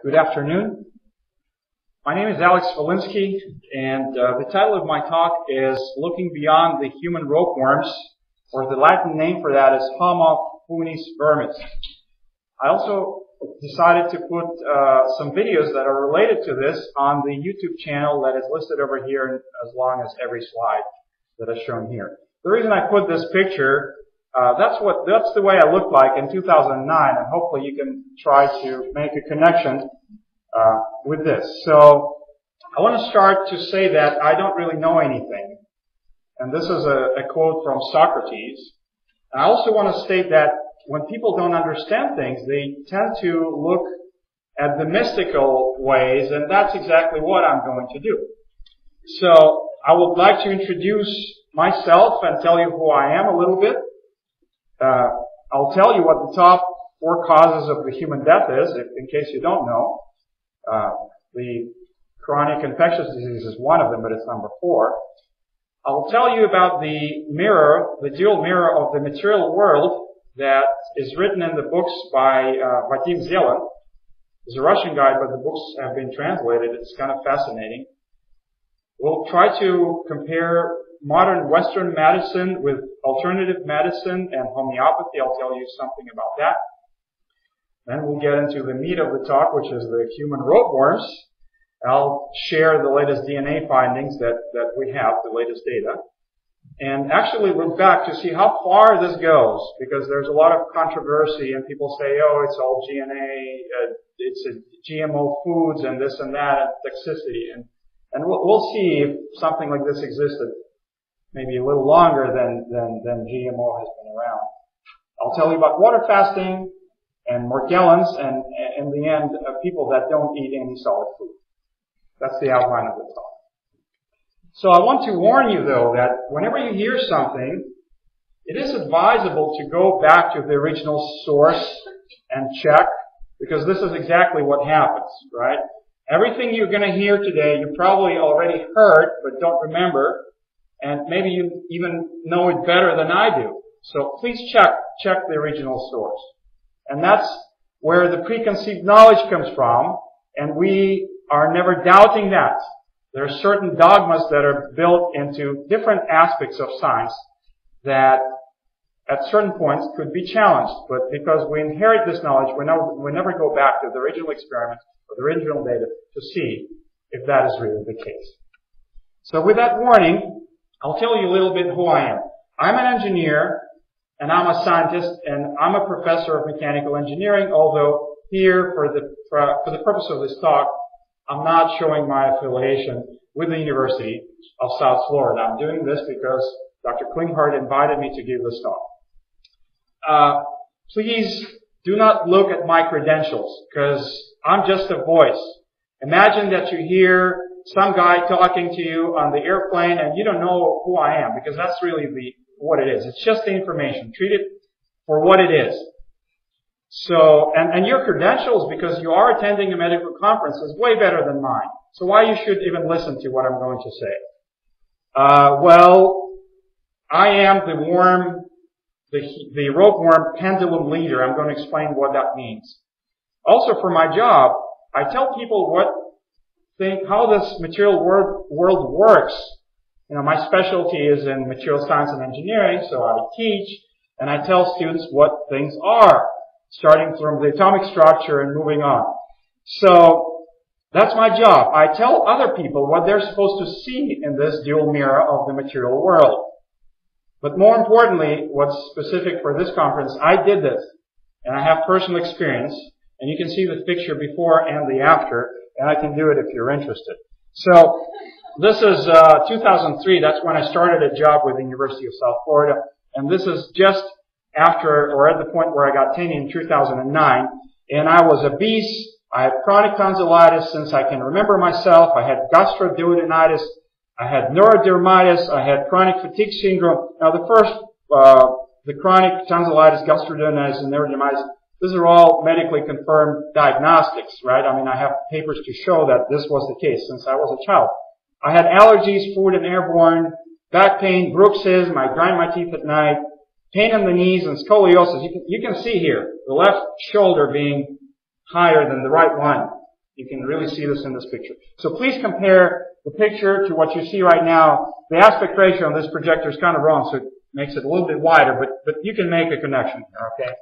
Good afternoon. My name is Alex Volinsky, and the title of my talk is Looking Beyond the Human Ropeworms, or the Latin name for that is Homo Funis Vermis. I also decided to put some videos that are related to this on the YouTube channel that is listed over here as long as every slide that is shown here. The reason I put this picture, that's the way I looked like in 2009, and hopefully you can try to make a connection with this. So I want to start to say that I don't really know anything, and this is a quote from Socrates. And I also want to state that when people don't understand things, they tend to look at the mystical ways, and that's exactly what I'm going to do. So I would like to introduce myself and tell you who I am a little bit. I'll tell you what the top 4 causes of the human death is, in case you don't know. The chronic infectious disease is one of them, but it's number 4. I'll tell you about the mirror, the dual mirror of the material world that is written in the books by Vadim Zelan. He's a Russian guy, but the books have been translated. It's kind of fascinating. We'll try to compare modern Western medicine with alternative medicine and homeopathy. I'll tell you something about that. Then we'll get into the meat of the talk, which is the human ropeworms. I'll share the latest DNA findings that we have, the latest data. And actually look back to see how far this goes, because there's a lot of controversy and people say, oh, it's all DNA, it's GMO foods and this and that, and toxicity. And we'll see if something like this existed maybe a little longer than GMO has been around. I'll tell you about water fasting and Morgellons, and in the end, people that don't eat any solid food. That's the outline of the talk. So I want to warn you, though, that whenever you hear something, it is advisable to go back to the original source and check, because this is exactly what happens, right? Everything you're going to hear today, you probably already heard, but don't remember, and maybe you even know it better than I do. So please check the original source. And that's where the preconceived knowledge comes from, and we are never doubting that. There are certain dogmas that are built into different aspects of science that at certain points could be challenged. But because we inherit this knowledge, we never go back to the original experiment or the original data to see if that is really the case. So with that warning, I'll tell you a little bit who I am. I'm an engineer, and I'm a scientist, and I'm a professor of mechanical engineering, although here, for the purpose of this talk, I'm not showing my affiliation with the University of South Florida. I'm doing this because Dr. Klinghardt invited me to give this talk. Please do not look at my credentials, because I'm just a voice. Imagine that you hear some guy talking to you on the airplane and you don't know who I am, because that's really what it is. It's just the information. Treat it for what it is. So, and your credentials, because you are attending a medical conference, is way better than mine. So why you should even listen to what I'm going to say? Well, I am the ropeworm pendulum leader. I'm going to explain what that means. Also, for my job, I tell people how this material world works. You know, my specialty is in material science and engineering, so I teach, and I tell students what things are, starting from the atomic structure and moving on. So that's my job. I tell other people what they're supposed to see in this dual mirror of the material world. But more importantly, what's specific for this conference, I did this, and I have personal experience, and you can see the picture before and the after, and I can do it if you're interested. So this is 2003. That's when I started a job with the University of South Florida, and this is just after, or at the point where I got tenure in 2009, and I was obese. I had chronic tonsillitis since I can remember myself. I had gastroduodenitis. I had neurodermitis. I had chronic fatigue syndrome. Now, the chronic tonsillitis, gastroduodenitis, and neurodermitis, these are all medically confirmed diagnostics, right? I mean, I have papers to show that this was the case since I was a child. I had allergies, food and airborne, back pain, bruxism. I grind my teeth at night, pain in the knees, and scoliosis. You can see here the left shoulder being higher than the right one. You can really see this in this picture. So please compare the picture to what you see right now. The aspect ratio on this projector is kind of wrong, so it makes it a little bit wider, but you can make a connection here, okay?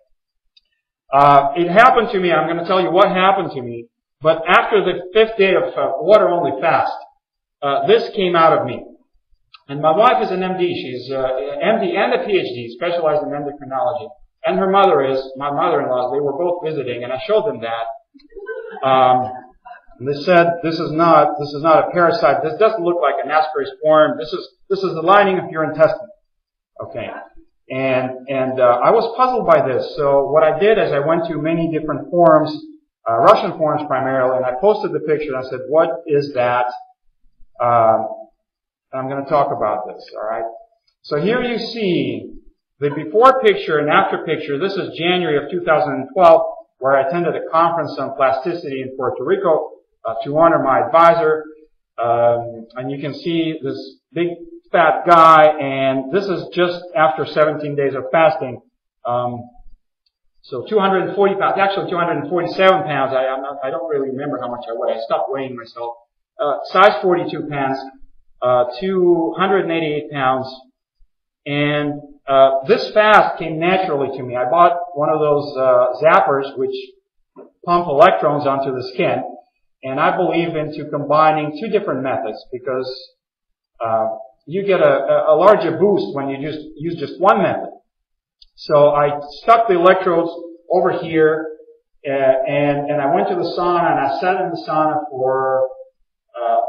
It happened to me, I'm going to tell you what happened to me, but after the 5th day of water-only fast, this came out of me. And my wife is an MD. She's MD and a PhD, specialized in endocrinology. And her mother is, my mother-in-law, they were both visiting, and I showed them that. And they said, this is not a parasite. This doesn't look like an ascaris-borne. This is the lining of your intestine. Okay. And I was puzzled by this. So what I did is I went to many different forums, Russian forums primarily, and I posted the picture and I said, what is that? I'm going to talk about this, alright? So here you see the before picture and after picture. This is January of 2012, where I attended a conference on plasticity in Puerto Rico to honor my advisor. And you can see this big fat guy, and this is just after 17 days of fasting. So 240 pounds, actually 247 pounds. I don't really remember how much I weigh. I stopped weighing myself. Size 42 pounds. 288 pounds, and this fast came naturally to me. I bought one of those zappers which pump electrons onto the skin, and I believe into combining two different methods because you get a larger boost when you use just one method. So I stuck the electrodes over here, and I went to the sauna, and I sat in the sauna for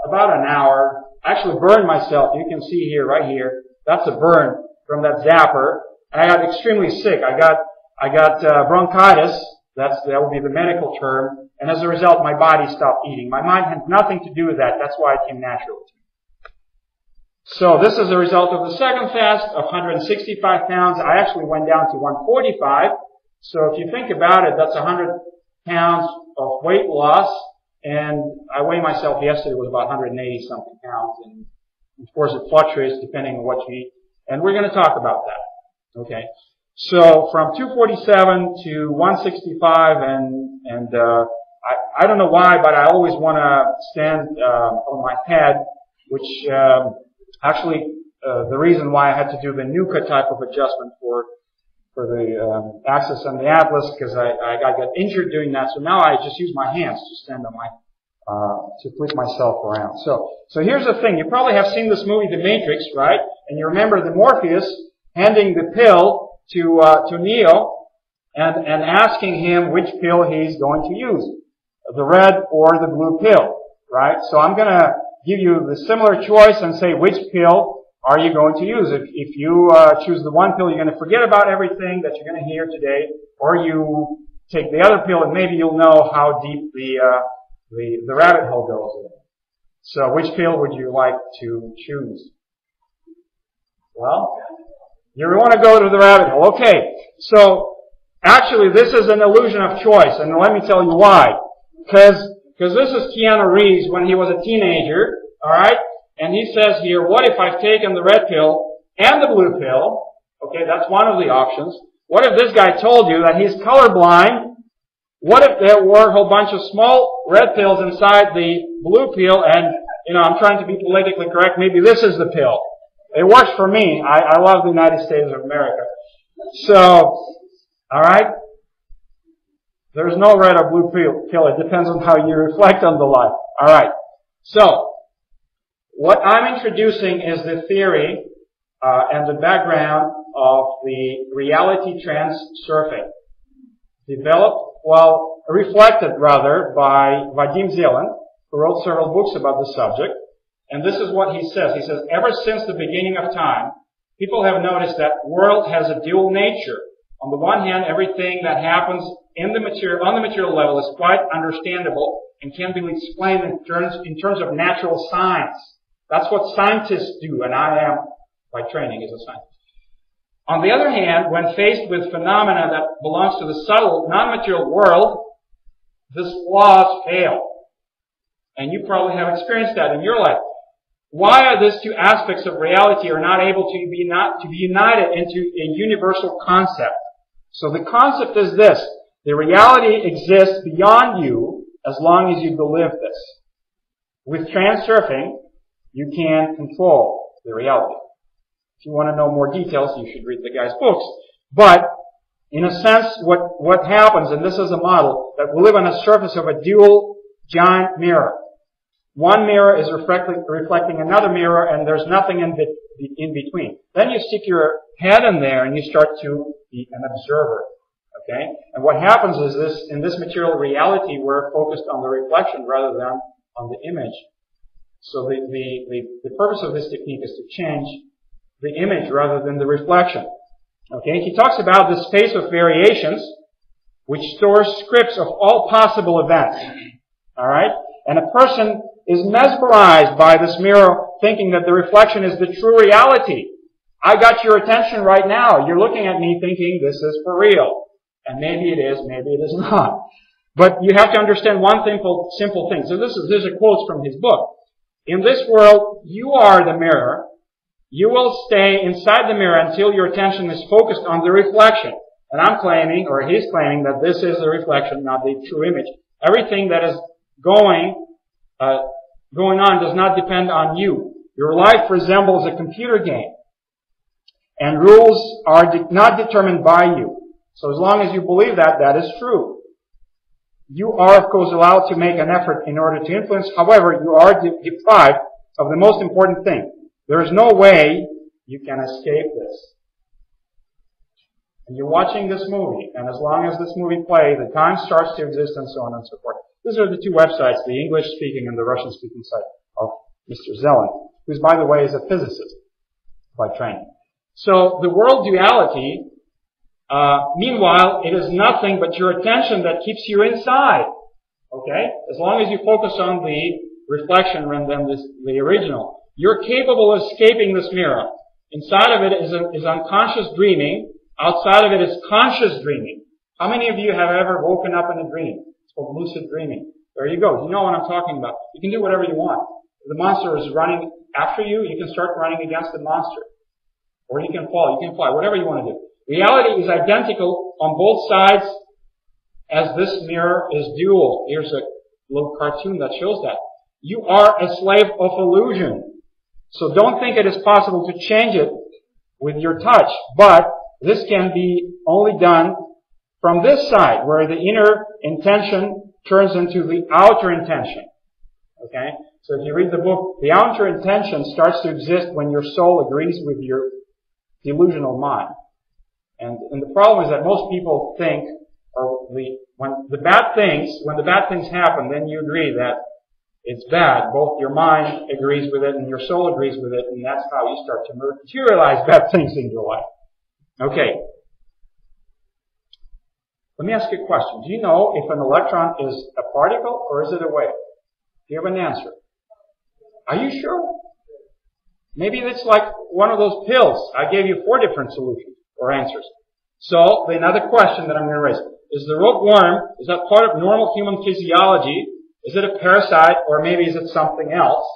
about an hour. I actually burned myself. You can see here, right here. That's a burn from that zapper. And I got extremely sick. I got bronchitis. That would be the medical term. And as a result, my body stopped eating. My mind had nothing to do with that. That's why it came naturally to me. So this is a result of the second fast of 165 pounds. I actually went down to 145. So if you think about it, that's 100 pounds of weight loss. And I weighed myself yesterday was about 180 something pounds, and of course it fluctuates depending on what you eat. And we're going to talk about that. Okay. So from 247 to 165, and I don't know why, but I always want to stand on my head, which actually the reason why I had to do the NUCA type of adjustment for the axis and the atlas, because I got injured doing that. So now I just use my hands to stand on my, to flip myself around. So here's the thing. You probably have seen this movie, The Matrix, right? And you remember the Morpheus handing the pill to Neo and asking him which pill he's going to use, the red or the blue pill, right? So I'm going to give you the similar choice and say which pill are you going to use? If you choose the one pill, you're going to forget about everything that you're going to hear today, or you take the other pill and maybe you'll know how deep the rabbit hole goes. So which pill would you like to choose? Well, you want to go to the rabbit hole. Okay, so actually this is an illusion of choice, and let me tell you why. Because this is Keanu Reeves when he was a teenager, alright? And he says here, what if I've taken the red pill and the blue pill? Okay, that's one of the options. What if this guy told you that he's colorblind? What if there were a whole bunch of small red pills inside the blue pill and, I'm trying to be politically correct, maybe this is the pill. It works for me. I love the United States of America. So, alright? There's no red or blue pill. It depends on how you reflect on the life. Alright. So, what I'm introducing is the theory and the background of the reality transurfing. Reflected rather by Vadim Zeland, who wrote several books about the subject. And this is what he says. He says, ever since the beginning of time, people have noticed that the world has a dual nature. On the one hand, everything that happens on the material level is quite understandable and can be explained in terms of natural science. That's what scientists do, and I am, by training, as a scientist. On the other hand, when faced with phenomena that belongs to the subtle, non-material world, these laws fail. And you probably have experienced that in your life. Why are these two aspects of reality are not able to be united into a universal concept? So the concept is this. The reality exists beyond you, as long as you believe this. With transurfing, you can control the reality. If you want to know more details, you should read the guy's books. But, in a sense, what happens, and this is a model, that we live on the surface of a dual giant mirror. One mirror is reflecting another mirror, and there's nothing in between. Then you stick your head in there, and you start to be an observer. Okay? And what happens is this, in this material reality, we're focused on the reflection rather than on the image. So the purpose of this technique is to change the image rather than the reflection. Okay? He talks about the space of variations, which stores scripts of all possible events. Alright? And a person is mesmerized by this mirror, thinking that the reflection is the true reality. I got your attention right now. You're looking at me thinking this is for real. And maybe it is, maybe it is not. But you have to understand one simple thing. So there's a quote from his book. In this world, you are the mirror. You will stay inside the mirror until your attention is focused on the reflection. And I'm claiming, or he's claiming, that this is the reflection, not the true image. Everything that is going on does not depend on you. Your life resembles a computer game. And rules are not determined by you. So as long as you believe that, that is true. You are, of course, allowed to make an effort in order to influence. However, you are deprived of the most important thing. There is no way you can escape this. And you're watching this movie, and as long as this movie plays, the time starts to exist and so on and so forth. These are the two websites, the English-speaking and the Russian-speaking site of Mr. Zelen, who, by the way, is a physicist by training. So the world duality, meanwhile, it is nothing but your attention that keeps you inside. Okay? As long as you focus on the reflection rather than the original. You're capable of escaping this mirror. Inside of it is unconscious dreaming. Outside of it is conscious dreaming. How many of you have ever woken up in a dream? It's called lucid dreaming. There you go. You know what I'm talking about. You can do whatever you want. If the monster is running after you, you can start running against the monster. Or you can fall, you can fly, whatever you want to do. Reality is identical on both sides as this mirror is dual. Here's a little cartoon that shows that. You are a slave of illusion. So don't think it is possible to change it with your touch. But this can be only done from this side, where the inner intention turns into the outer intention. Okay? So if you read the book, the outer intention starts to exist when your soul agrees with your delusional mind. And the problem is that most people think, when the bad things happen, then you agree that it's bad. Both your mind agrees with it and your soul agrees with it, and that's how you start to materialize bad things in your life. Okay. Let me ask you a question. Do you know if an electron is a particle or is it a wave? Do you have an answer? Are you sure? Maybe it's like one of those pills. I gave you 4 different solutions or answers. So, another question that I'm going to raise. Is the ropeworm, is that part of normal human physiology? Is it a parasite, or maybe is it something else?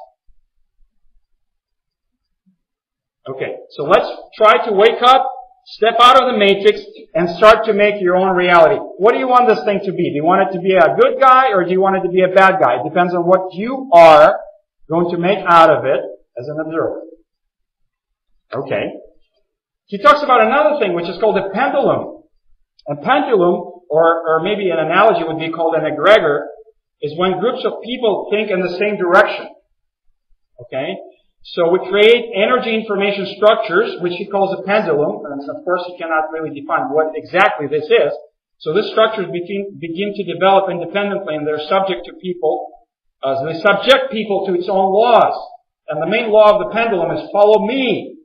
Okay, so let's try to wake up, step out of the matrix, and start to make your own reality. What do you want this thing to be? Do you want it to be a good guy, or do you want it to be a bad guy? It depends on what you are going to make out of it as an observer. Okay. He talks about another thing, which is called a pendulum. A pendulum, or maybe an analogy would be called an egregor, is when groups of people think in the same direction. Okay? So we create energy information structures, which he calls a pendulum, and of course he cannot really define what exactly this is. So these structures begin to develop independently, and they're subject to people, they subject people to its own laws. And the main law of the pendulum is follow me.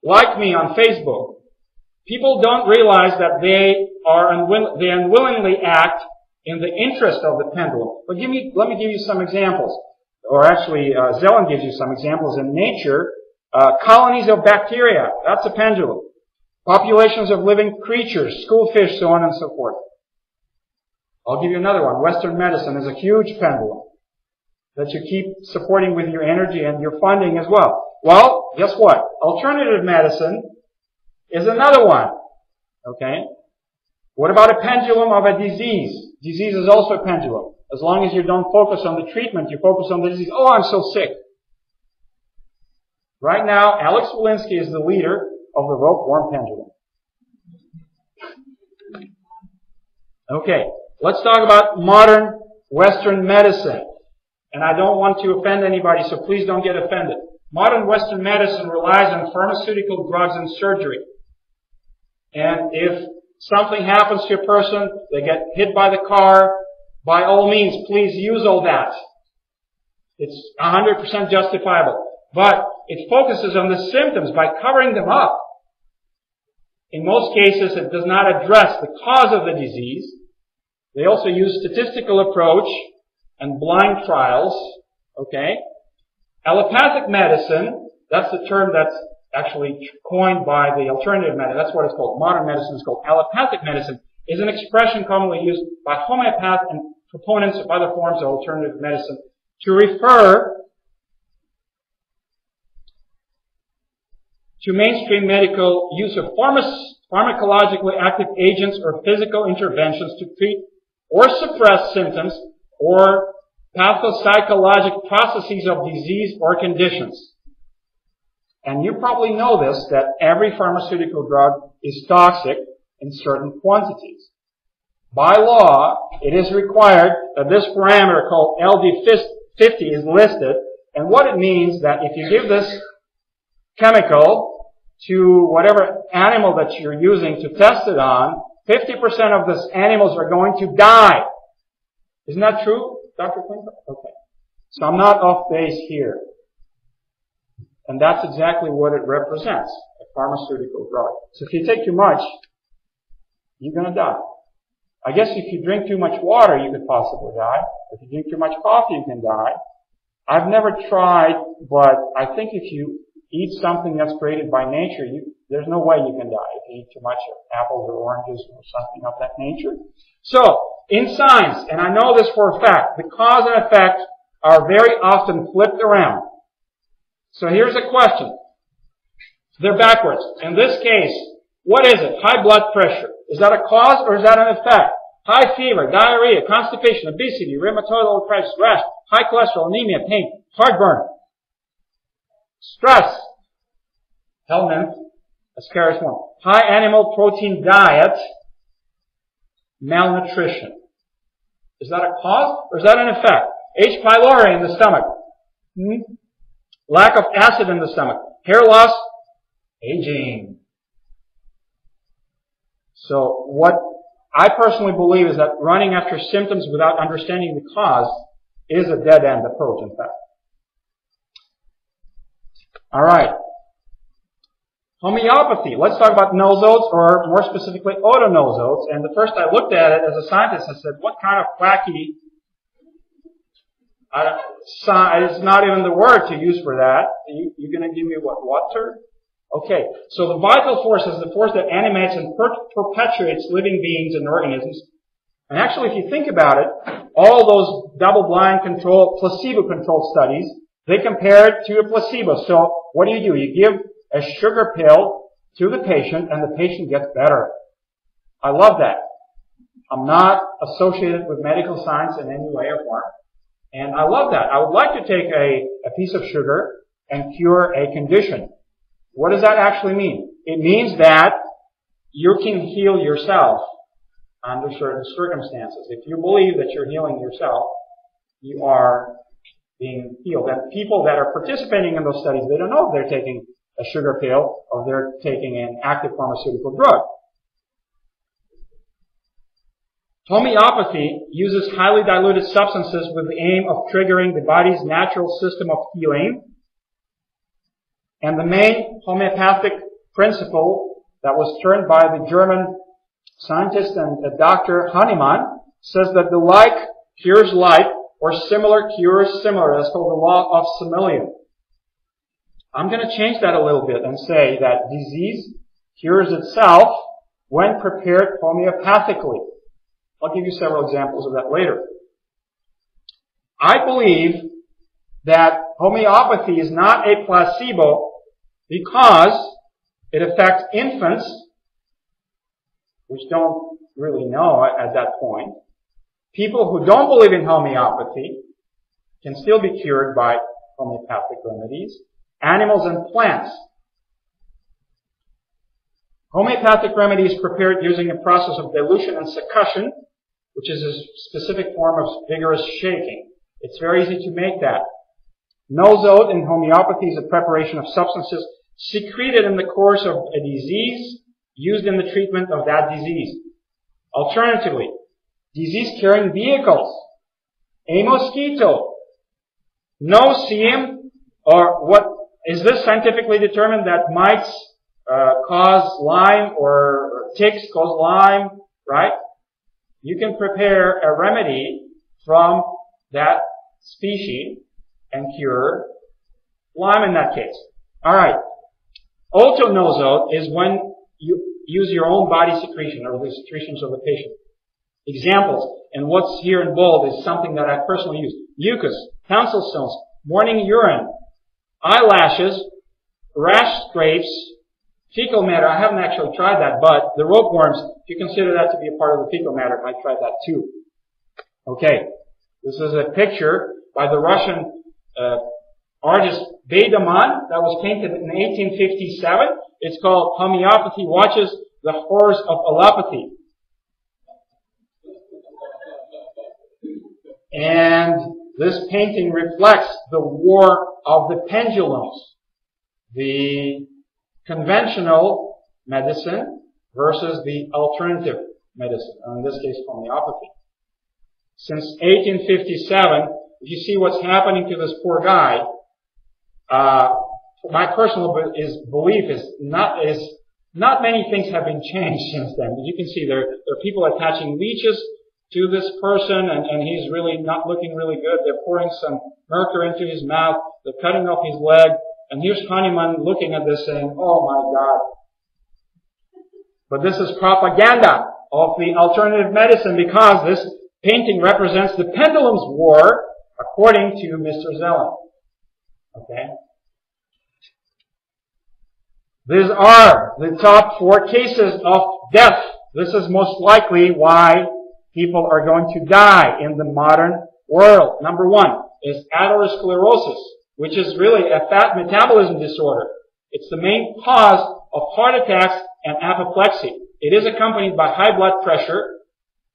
Like me on Facebook. People don't realize that they unwillingly act in the interest of the pendulum. But let me give you some examples. Or actually, Zelen gives you some examples in nature. Colonies of bacteria, that's a pendulum. Populations of living creatures, schoolfish, so on and so forth. I'll give you another one. Western medicine is a huge pendulum that you keep supporting with your energy and your funding as well. Well, guess what? Alternative medicine is another one. Okay? What about a pendulum of a disease? Disease is also a pendulum. As long as you don't focus on the treatment, you focus on the disease. Oh, I'm so sick. Right now, Alex Walensky is the leader of the ropeworm pendulum. Okay, let's talk about modern Western medicine. And I don't want to offend anybody, so please don't get offended. Modern Western medicine relies on pharmaceutical drugs and surgery. And if something happens to a person, they get hit by the car, by all means, please use all that. It's 100% justifiable. But it focuses on the symptoms by covering them up. In most cases, it does not address the cause of the disease. They also use statistical approach and blind trials. Okay? Allopathic medicine, that's the term that's actually coined by the alternative medicine. That's what it's called. Modern medicine is called allopathic medicine. Is an expression commonly used by homeopaths and proponents of other forms of alternative medicine to refer to mainstream medical use of pharmacologically active agents or physical interventions to treat or suppress symptoms or pathopsychologic processes of disease or conditions. And you probably know this, that every pharmaceutical drug is toxic in certain quantities. By law, it is required that this parameter called LD50 is listed, and what it means that if you give this chemical to whatever animal that you're using to test it on, 50% of these animals are going to die. Isn't that true, Dr. Clinton? Okay. So I'm not off base here. And that's exactly what it represents, a pharmaceutical drug. So if you take too much, you're going to die. I guess if you drink too much water, you could possibly die. If you drink too much coffee, you can die. I've never tried, but I think if you eat something that's created by nature, there's no way you can die if you eat too much apples or oranges or something of that nature. So, in science, and I know this for a fact, the cause and effect are very often flipped around. So here's a question. They're backwards. In this case, what is it? High blood pressure. Is that a cause or is that an effect? High fever, diarrhea, constipation, obesity, rheumatoid arthritis, rash, high cholesterol, anemia, pain, heartburn, stress, helminth, a scarce one, high animal protein diet, malnutrition. Is that a cause or is that an effect? H. pylori in the stomach. Lack of acid in the stomach. Hair loss, aging. So what I personally believe is that running after symptoms without understanding the cause is a dead-end approach, in fact. All right. Homeopathy. Let's talk about nosodes, or more specifically, otonosodes. And the first I looked at it as a scientist, I said, what kind of quacky, it's not even the word to use for that. You're going to give me what, water? Okay, so the vital force is the force that animates and perpetuates living beings and organisms. And actually, if you think about it, all those double-blind placebo-controlled studies, they compare it to a placebo. So what do? You give a sugar pill to the patient, and the patient gets better. I love that. I'm not associated with medical science in any way or form. And I love that. I would like to take a piece of sugar and cure a condition. What does that actually mean? It means that you can heal yourself under certain circumstances. If you believe that you're healing yourself, you are being healed. And people that are participating in those studies, they don't know if they're taking a sugar pill or they're taking an active pharmaceutical drug. Homeopathy uses highly diluted substances with the aim of triggering the body's natural system of healing. And the main homeopathic principle that was turned by the German scientist and Dr. Hahnemann says that the like cures like, or similar cures similar. That's called the law of similitude. I'm going to change that a little bit and say that disease cures itself when prepared homeopathically. I'll give you several examples of that later. I believe that homeopathy is not a placebo because it affects infants, which don't really know at that point. People who don't believe in homeopathy can still be cured by homeopathic remedies. Animals and plants. Homeopathic remedies prepared using a process of dilution and succussion, which is a specific form of vigorous shaking. It's very easy to make that. Nosode in homeopathy is a preparation of substances secreted in the course of a disease used in the treatment of that disease. Alternatively, disease-carrying vehicles. A mosquito. No-seum, or what is this scientifically determined that mites cause Lyme or ticks cause Lyme, right? You can prepare a remedy from that species and cure Lyme in that case. Alright. Autonosode is when you use your own body secretion or the secretions of the patient. Examples, and what's here in bold is something that I personally use. Mucus, tonsil stones, morning urine, eyelashes, rash scrapes, fecal matter. I haven't actually tried that, but the ropeworms, if you consider that to be a part of the fecal matter, I tried that too. Okay, this is a picture by the Russian artist Beidaman that was painted in 1857. It's called Homeopathy Watches the Horrors of Allopathy. And this painting reflects the war of the pendulums. The conventional medicine versus the alternative medicine, in this case homeopathy. Since 1857, if you see what's happening to this poor guy, my personal belief is not many things have been changed since then. As you can see, there are people attaching leeches to this person, and he's really not looking really good. They're pouring some mercury into his mouth. They're cutting off his leg. And here's Hahnemann looking at this saying, oh my God. But this is propaganda of the alternative medicine because this painting represents the pendulum's war according to Mr. Zelen. Okay? These are the top 4 cases of death. This is most likely why people are going to die in the modern world. Number 1 is atherosclerosis, which is really a fat metabolism disorder. It's the main cause of heart attacks and apoplexy. It is accompanied by high blood pressure,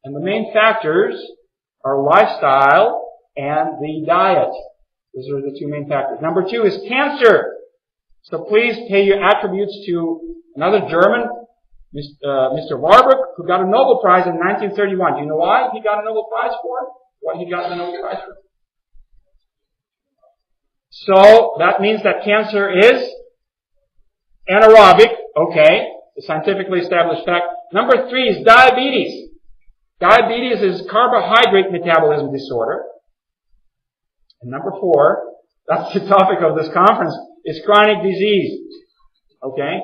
and the main factors are lifestyle and the diet. Those are the 2 main factors. Number 2 is cancer. So please pay your attributes to another German, Mr. Warburg, who got a Nobel Prize in 1931. Do you know why he got a Nobel Prize for? What he got the Nobel Prize for? So that means that cancer is anaerobic, okay, a scientifically established fact. Number 3 is diabetes. Diabetes is carbohydrate metabolism disorder. And number 4, that's the topic of this conference, is chronic disease. Okay?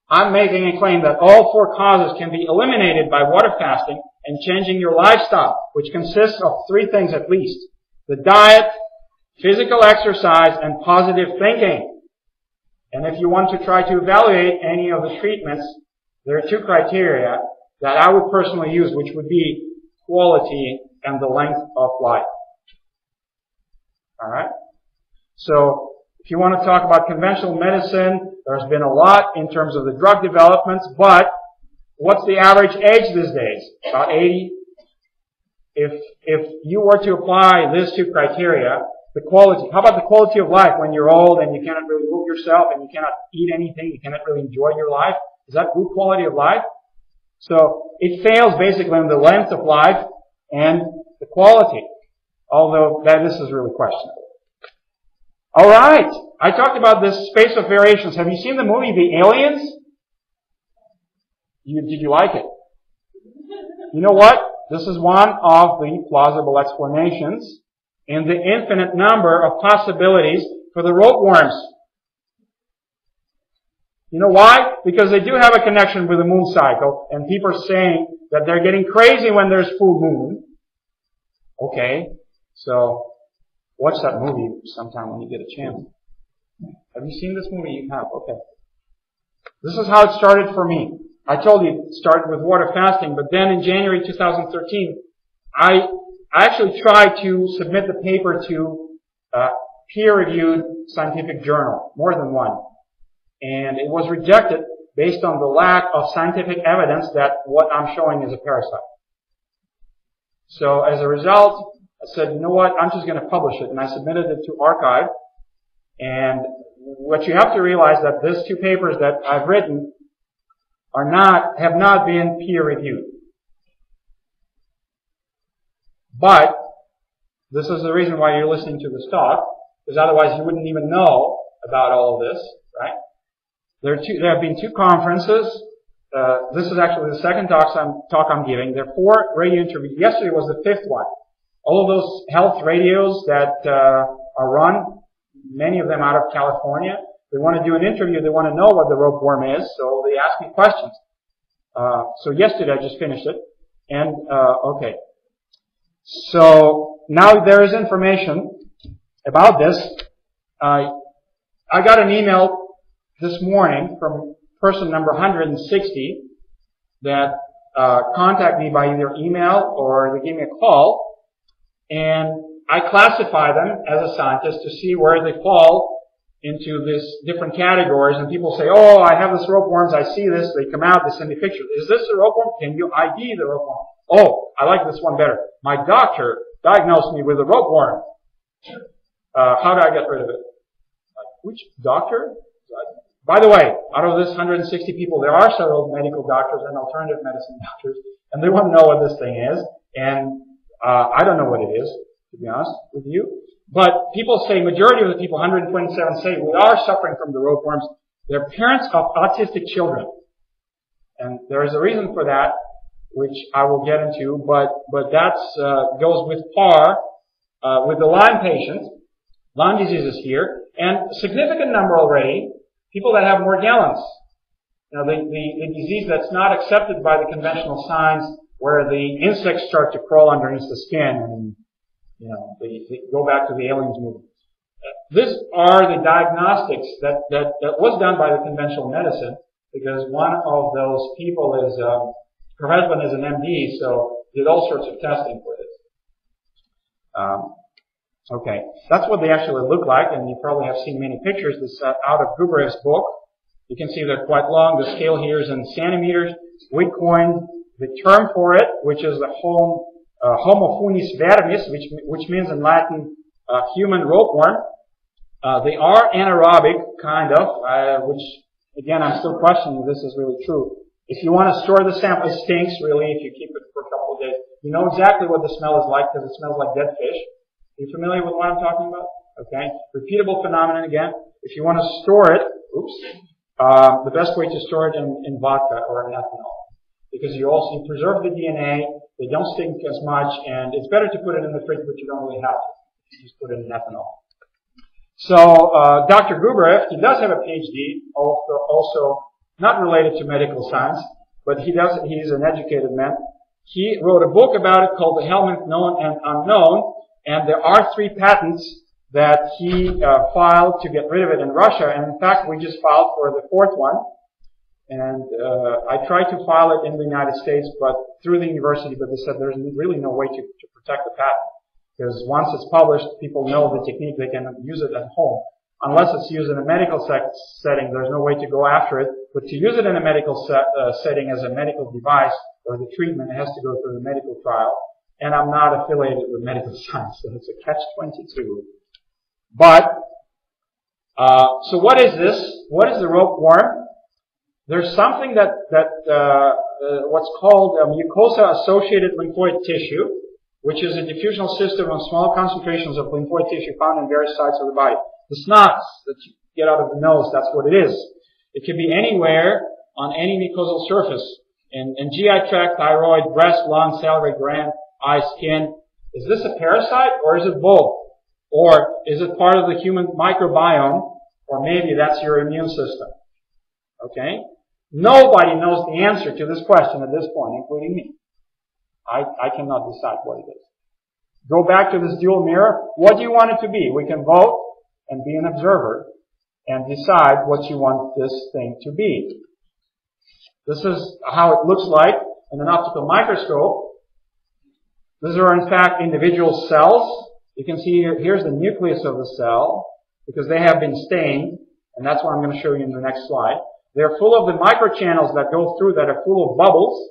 I'm making a claim that all 4 causes can be eliminated by water fasting and changing your lifestyle, which consists of 3 things at least. The diet, physical exercise, and positive thinking. And if you want to try to evaluate any of the treatments, there are 2 criteria that I would personally use, which would be quality and the length of life. Alright? So, if you want to talk about conventional medicine, there's been a lot in terms of the drug developments, but what's the average age these days? About 80? If you were to apply these 2 criteria, the quality, how about the quality of life when you're old and you cannot really move yourself and you cannot eat anything, you cannot really enjoy your life? Is that good quality of life? So, it fails basically in the length of life and the quality, although this is really questionable. Alright, I talked about this space of variations. Have you seen the movie The Aliens? Did you like it? You know what? This is one of the plausible explanations in the infinite number of possibilities for the ropeworms. You know why? Because they do have a connection with the moon cycle, and people are saying that they're getting crazy when there's full moon. Okay, so watch that movie sometime when you get a chance. Have you seen this movie? You have, okay. This is how it started for me. I told you it started with water fasting, but then in January 2013, I actually tried to submit the paper to a peer-reviewed scientific journal, more than one. And it was rejected based on the lack of scientific evidence that what I'm showing is a parasite. So as a result, I said, you know what, I'm just going to publish it. And I submitted it to arXiv. And what you have to realize that these two papers that I've written have not been peer-reviewed. But this is the reason why you're listening to this talk, because otherwise you wouldn't even know about all of this, right? There have been two conferences. This is actually the second talk I'm giving. There are 4 radio interviews. Yesterday was the 5th one. All of those health radios that are run, many of them out of California, they want to do an interview. They want to know what the ropeworm is, so they ask me questions. So yesterday I just finished it. And, okay. So now there is information about this. I got an email this morning from person number 160 that contact me by either email or they give me a call, and I classify them as a scientist to see where they fall into these different categories. And people say, oh, I have this ropeworms, I see this, they come out, they send me pictures. Is this a ropeworm? Can you ID the ropeworm? Oh, I like this one better. My doctor diagnosed me with a ropeworm. How do I get rid of it? Which doctor? By the way, out of this 160 people, there are several medical doctors and alternative medicine doctors, and they want to know what this thing is. And I don't know what it is, to be honest with you. But people say, majority of the people, 127, say we are suffering from the ropeworms. They're parents of autistic children. And there is a reason for that, which I will get into, but that's goes with par with the Lyme patients. Lyme disease is here, and a significant number already, people that have Morgellons. Now, the disease that's not accepted by the conventional science, where the insects start to crawl underneath the skin, and they go back to the aliens movement. These are the diagnostics that was done by the conventional medicine, because one of those people is her husband is an MD, so did all sorts of testing for this. Okay, that's what they actually look like, and you probably have seen many pictures. This out of Gubarev's book. You can see they're quite long. The scale here is in centimeters. We coined the term for it, which is the Funis Vermis, which means in Latin human ropeworm. They are anaerobic, kind of, which again I'm still questioning if this is really true. If you want to store the sample, it stinks really if you keep it for a couple of days. You know exactly what the smell is like because it smells like dead fish. Are you familiar with what I'm talking about? Okay. Repeatable phenomenon again. If you want to store it, the best way to store it in vodka or in ethanol. Because you preserve the DNA, they don't stink as much, and it's better to put it in the fridge, but you don't really have to. You just put it in ethanol. So, Dr. Gubarev, he does have a PhD, also not related to medical science, but he's an educated man. He wrote a book about it called The Helminth Known and Unknown, and there are 3 patents that he filed to get rid of it in Russia, and in fact we just filed for the 4th one. And I tried to file it in the United States, but through the university, but they said there's really no way to protect the patent. Because once it's published, people know the technique, they can use it at home. Unless it's used in a medical setting, there's no way to go after it. But to use it in a medical setting as a medical device or the treatment, it has to go through the medical trial. And I'm not affiliated with medical science, so it's a catch-22. But, so what is this? What is the ropeworm? There's something what's called mucosa-associated lymphoid tissue, which is a diffusional system of small concentrations of lymphoid tissue found in various sites of the body. The snots that you get out of the nose, that's what it is. It can be anywhere on any mucosal surface. In GI tract, thyroid, breast, lung, salivary gland, eye, skin. Is this a parasite or is it both? Or is it part of the human microbiome? Or maybe that's your immune system. Okay? Nobody knows the answer to this question at this point, including me. I cannot decide what it is. Go back to this dual mirror. What do you want it to be? We can vote and be an observer and decide what you want this thing to be. This is how it looks like in an optical microscope. These are in fact individual cells. You can see here, here's the nucleus of the cell, because they have been stained, and that's what I'm going to show you in the next slide. They're full of the microchannels that go through that are full of bubbles,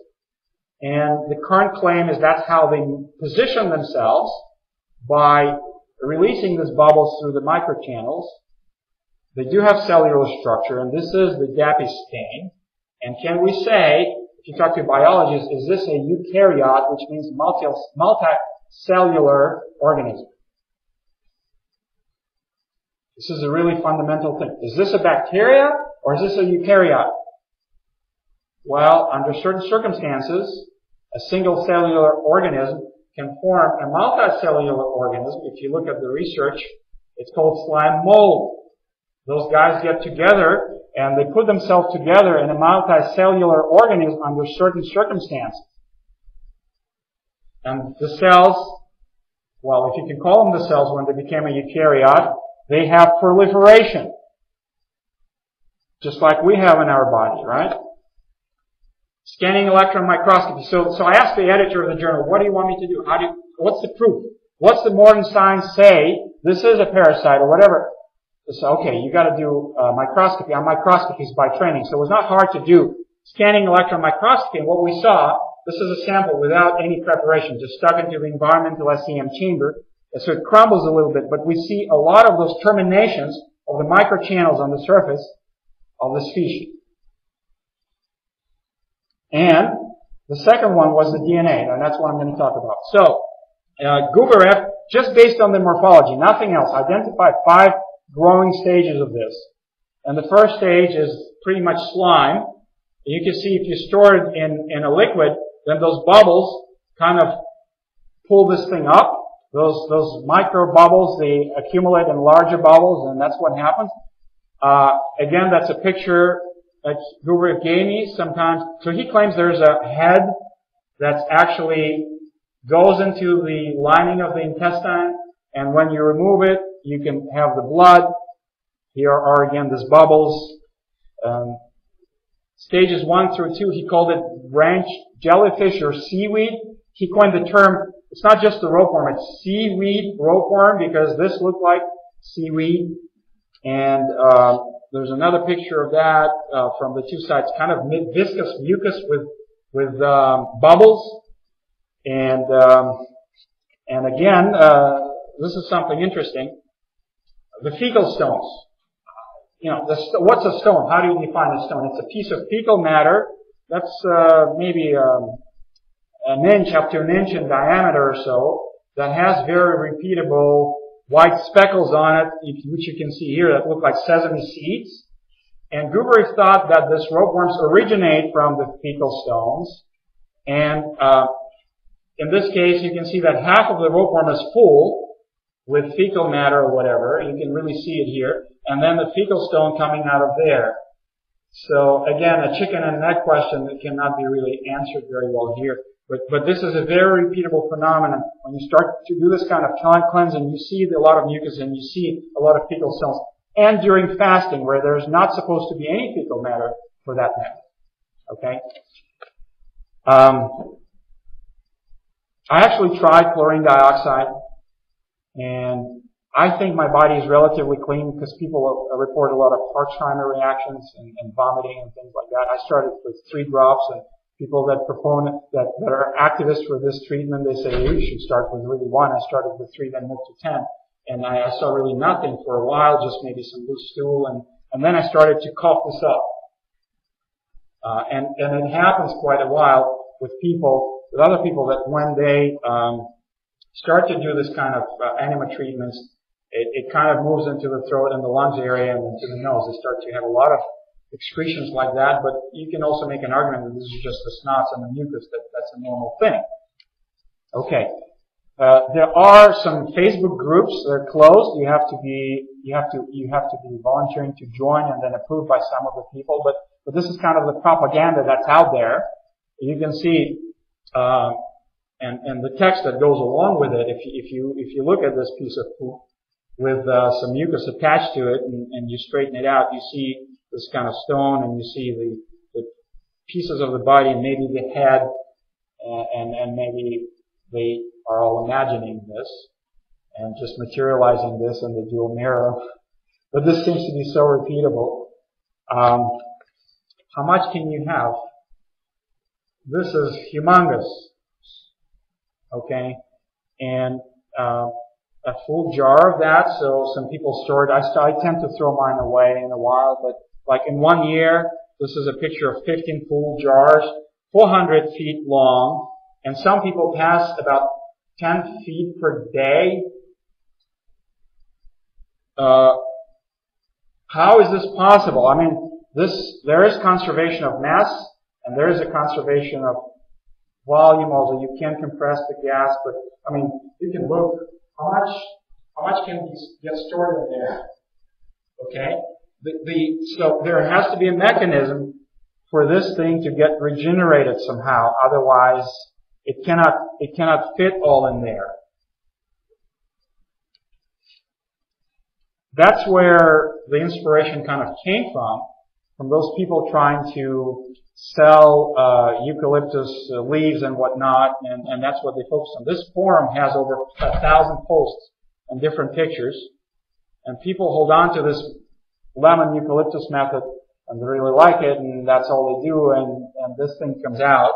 and the current claim is that's how they position themselves, by releasing these bubbles through the microchannels. They do have cellular structure, and this is the DAPI stain. And can we say, if you talk to biologists, is this a eukaryote, which means multicellular organism? This is a really fundamental thing. Is this a bacteria or is this a eukaryote? Well, under certain circumstances, a single cellular organism can form a multicellular organism. If you look at the research, it's called slime mold. Those guys get together and they put themselves together in a multicellular organism under certain circumstances. And the cells, well, if you can call them the cells when they became a eukaryote, they have proliferation. Just like we have in our body, right? Scanning electron microscopy. So I asked the editor of the journal, what do you want me to do? What's the proof? What's the modern science say? This is a parasite or whatever. So, okay, you gotta do microscopy. I'm microscopist by training, so it was not hard to do scanning electron microscopy. And what we saw, this is a sample without any preparation, just stuck into the environmental SEM chamber. And so it crumbles a little bit, but we see a lot of those terminations of the microchannels on the surface of the species. And the second one was the DNA, and that's what I'm going to talk about. So, Gubarev, just based on the morphology, nothing else, identified 5 growing stages of this. And the first stage is pretty much slime. You can see if you store it in a liquid, then those bubbles kind of pull this thing up. Those micro bubbles, they accumulate in larger bubbles, and that's what happens. Again, that's a picture that Gubarev gave me sometimes. So he claims there's a head that's actually goes into the lining of the intestine, and when you remove it, you can have the blood. Here are again these bubbles. Stages 1 through 2, he called it branch jellyfish or seaweed. He coined the term, it's not just the ropeworm, it's seaweed ropeworm, because this looked like seaweed. And there's another picture of that from the two sides, kind of viscous mucus with bubbles. And again, this is something interesting. The fecal stones. You know, what's a stone? How do you define a stone? It's a piece of fecal matter that's maybe an inch, up to an inch in diameter or so, that has very repeatable white speckles on it, which you can see here, that look like sesame seeds. And Gubarev thought that these ropeworms originate from the fecal stones. And in this case, you can see that half of the ropeworm is full with fecal matter or whatever. You can really see it here. And then the fecal stone coming out of there. So again, a chicken and egg question that cannot be really answered very well here. But this is a very repeatable phenomenon. When you start to do this kind of time cleansing, you see a lot of mucus and you see a lot of fecal stones. And during fasting, where there's not supposed to be any fecal matter for that matter. Okay? I actually tried chlorine dioxide, and I think my body is relatively clean because people report a lot of Hartsheimer reactions and vomiting and things like that. I started with 3 drops, and people that are activists for this treatment, they say, hey, you should start with really 1. I started with 3, then moved to 10. And I saw really nothing for a while, just maybe some loose stool, and then I started to cough this up. And it happens quite a while with other people that when they start to do this kind of enema treatments, it kind of moves into the throat and the lungs area and into the nose. They start to have a lot of excretions like that, but you can also make an argument that this is just the snots and the mucus, that's a normal thing. Okay. There are some Facebook groups that are closed. You have to be volunteering to join and then approved by some of the people, but this is kind of the propaganda that's out there. You can see, and the text that goes along with it, if you look at this piece of poop with some mucus attached to it and you straighten it out, you see this kind of stone and you see the pieces of the body and maybe the head and maybe the are all imagining this and just materializing this in the dual mirror. But this seems to be so repeatable. How much can you have? This is humongous. Okay? And a full jar of that, so some people store it. I tend to throw mine away in a while, but like in 1 year, this is a picture of 15 full jars, 400 feet long, and some people pass about 10 feet per day. How is this possible? I mean, there is conservation of mass, and there is a conservation of volume, although you can compress the gas, but I mean, you can look how much can get stored in there. Okay? So there has to be a mechanism for this thing to get regenerated somehow, otherwise it cannot fit all in there. That's where the inspiration kind of came from those people trying to sell eucalyptus leaves and whatnot, and that's what they focus on. This forum has over 1,000 posts and different pictures, and people hold on to this lemon eucalyptus method and they really like it, and that's all they do, and this thing comes out.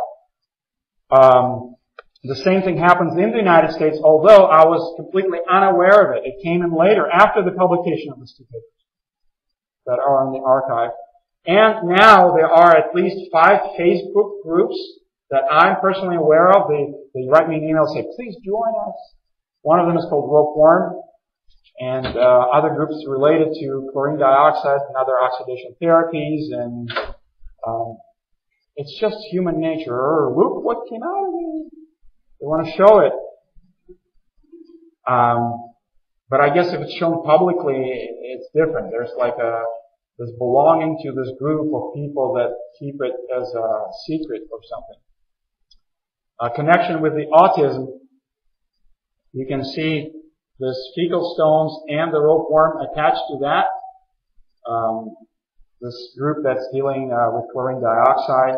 The same thing happens in the United States, although I was completely unaware of it. It came in later, after the publication of these two papers that are in the archive. And now there are at least 5 Facebook groups that I'm personally aware of. They write me an email and say, please join us. One of them is called Ropeworm, and other groups related to chlorine dioxide and other oxidation therapies, and it's just human nature. Look what came out of me. They want to show it. But I guess if it's shown publicly, it's different. There's like this belonging to this group of people that keep it as a secret or something. A connection with the autism. You can see this fecal stones and the ropeworm attached to that. This group that's dealing with chlorine dioxide.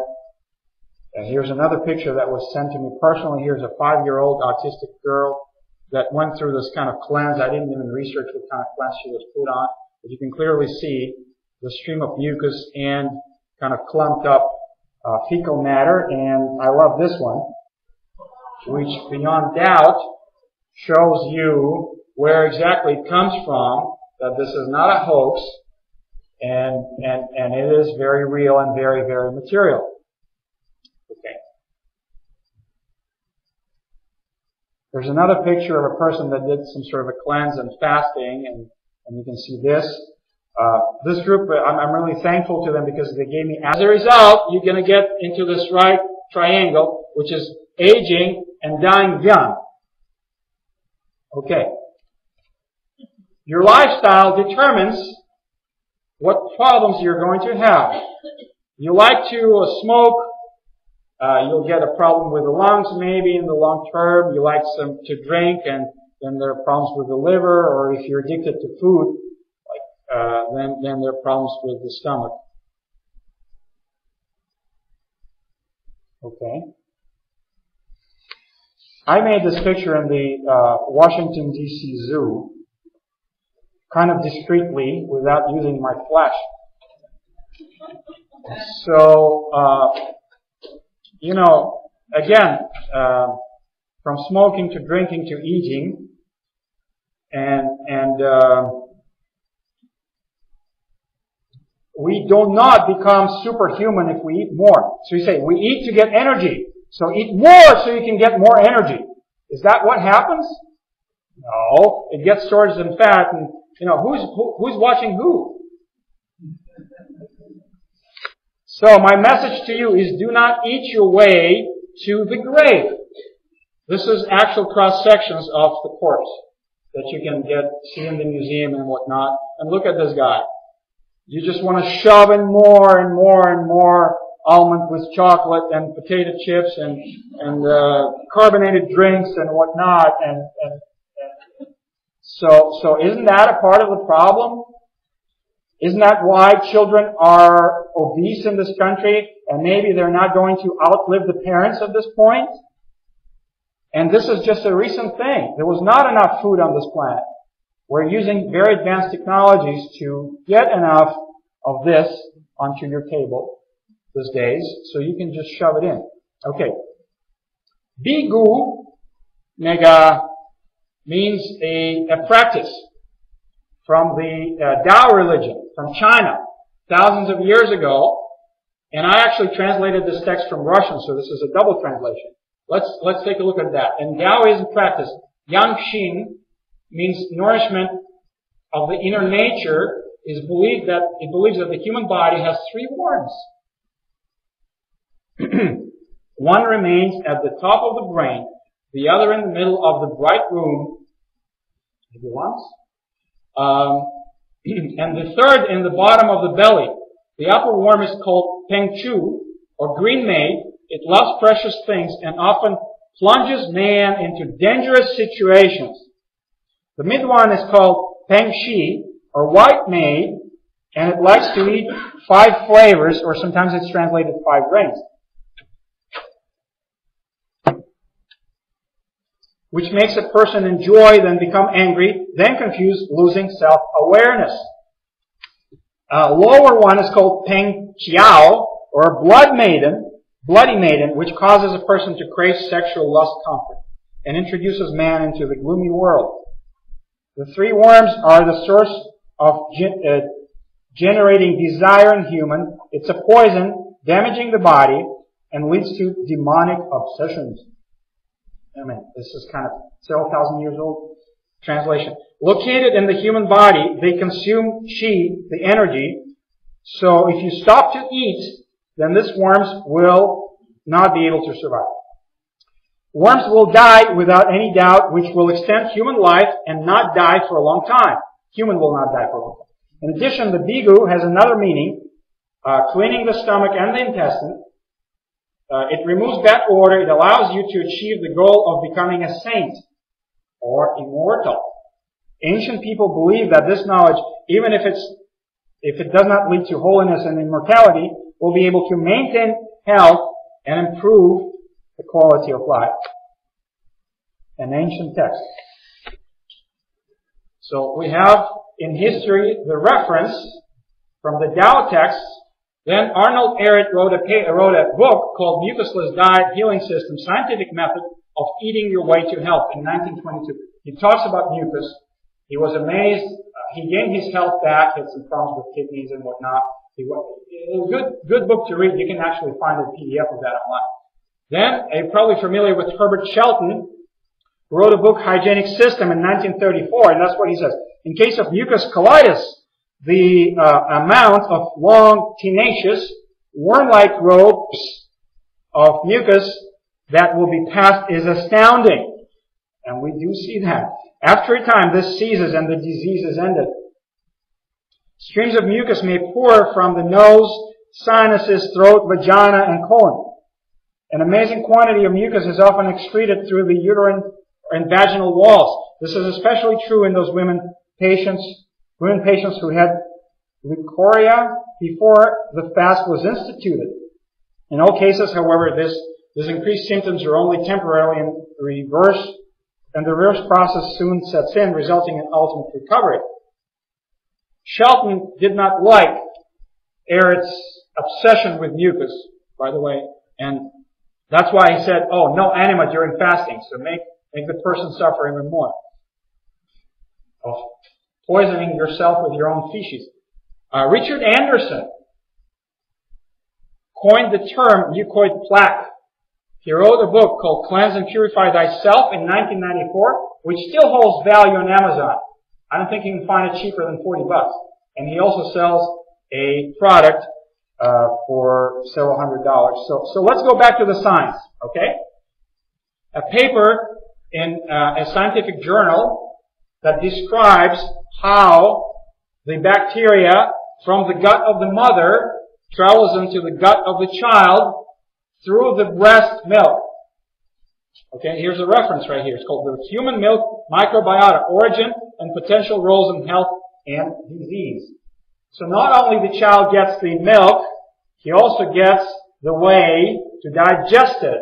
And here's another picture that was sent to me personally. Here's a 5-year-old autistic girl that went through this kind of cleanse. I didn't even research what kind of cleanse she was put on, but you can clearly see the stream of mucus and kind of clumped up fecal matter. And I love this one, which beyond doubt shows you where exactly it comes from, that this is not a hoax, and it is very real and very, very material. Okay. There's another picture of a person that did some sort of a cleanse and fasting, and you can see this. This group, I'm really thankful to them because they gave me, as a result, you're going to get into this right triangle, which is aging and dying young. Okay. Your lifestyle determines what problems you're going to have. You like to smoke, you'll get a problem with the lungs maybe in the long term. You like to drink, and then there are problems with the liver, or if you're addicted to food, then there are problems with the stomach. Okay. I made this picture in the Washington, D.C. Zoo, kind of discreetly, without using my flash. So, you know, again, from smoking to drinking to eating, and we do not become superhuman if we eat more. So you say, we eat to get energy. So eat more so you can get more energy. Is that what happens? No. It gets stored in fat, and, you know, who's watching who? So my message to you is, do not eat your way to the grave. This is actual cross-sections of the corpse that you can see in the museum and whatnot. And look at this guy. You just want to shove in more and more and more almond with chocolate and potato chips and carbonated drinks and whatnot. And so isn't that a part of the problem? Isn't that why children are obese in this country, and maybe they're not going to outlive the parents at this point? And this is just a recent thing. There was not enough food on this planet. We're using very advanced technologies to get enough of this onto your table these days, so you can just shove it in. Okay. Bigu Nega means a practice from the Tao religion, from China, thousands of years ago. And I actually translated this text from Russian, so this is a double translation. Let's take a look at that. In Taoism practice, Yang Xin means nourishment of the inner nature. It believes that the human body has three worms. One remains at the top of the brain, the other in the middle of the bright room, maybe once, and the third in the bottom of the belly. The upper worm is called Peng Chu, or green maid. It loves precious things and often plunges man into dangerous situations. The mid one is called Peng Shi, or white maid, and it likes to eat 5 flavors, or sometimes it's translated 5 grains, which makes a person enjoy, then become angry, then confused, losing self-awareness. Lower one is called Peng Qiao, or bloody maiden, which causes a person to crave sexual lust comfort and introduces man into the gloomy world. The 3 worms are the source of generating desire in human. It's a poison, damaging the body, and leads to demonic obsessions. Amen. This is kind of several thousand years old translation. Located in the human body, they consume qi, the energy. So if you stop to eat, then these worms will not be able to survive. Worms will die without any doubt, which will extend human life and not die for a long time. Human will not die for a long time. In addition, the bigu has another meaning, cleaning the stomach and the intestine. It removes bad odor. It allows you to achieve the goal of becoming a saint or immortal. Ancient people believe that this knowledge, even if it does not lead to holiness and immortality, will be able to maintain health and improve the quality of life. An ancient text. So we have in history the reference from the Tao text. Then Arnold Ehret wrote a book called Mucusless Diet Healing System, Scientific Method of Eating Your Way to Health in 1922. He talks about mucus. He was amazed. He gained his health back. He had some problems with kidneys and whatnot. It was a good book to read. You can actually find a PDF of that online. Then, you're probably familiar with Herbert Shelton, who wrote a book, Hygienic System, in 1934, and that's what he says. In case of mucus colitis, the amount of long, tenacious, worm-like ropes of mucus that will be passed is astounding. And we do see that. After a time, this ceases and the disease is ended. Streams of mucus may pour from the nose, sinuses, throat, vagina, and colon. An amazing quantity of mucus is often excreted through the uterine and vaginal walls. This is especially true in those women patients who had leukorrhea before the fast was instituted. In all cases, however, these increased symptoms are only temporary, and the reverse process soon sets in, resulting in ultimate recovery. Shelton did not like Ehret's obsession with mucus, by the way, and that's why he said, oh, no enema during fasting, so make the person suffer even more. Of poisoning yourself with your own feces. Richard Anderson coined the term mucoid plaque. He wrote a book called Cleanse and Purify Thyself in 1994, which still holds value on Amazon. I don't think you can find it cheaper than $40. And he also sells a product for several $100s. So let's go back to the science, okay? A paper in a scientific journal that describes how the bacteria from the gut of the mother travels into the gut of the child through the breast milk. Okay, here's a reference right here. It's called The Human Milk Microbiota, Origin and Potential Roles in Health and Disease. So not only the child gets the milk, he also gets the way to digest it.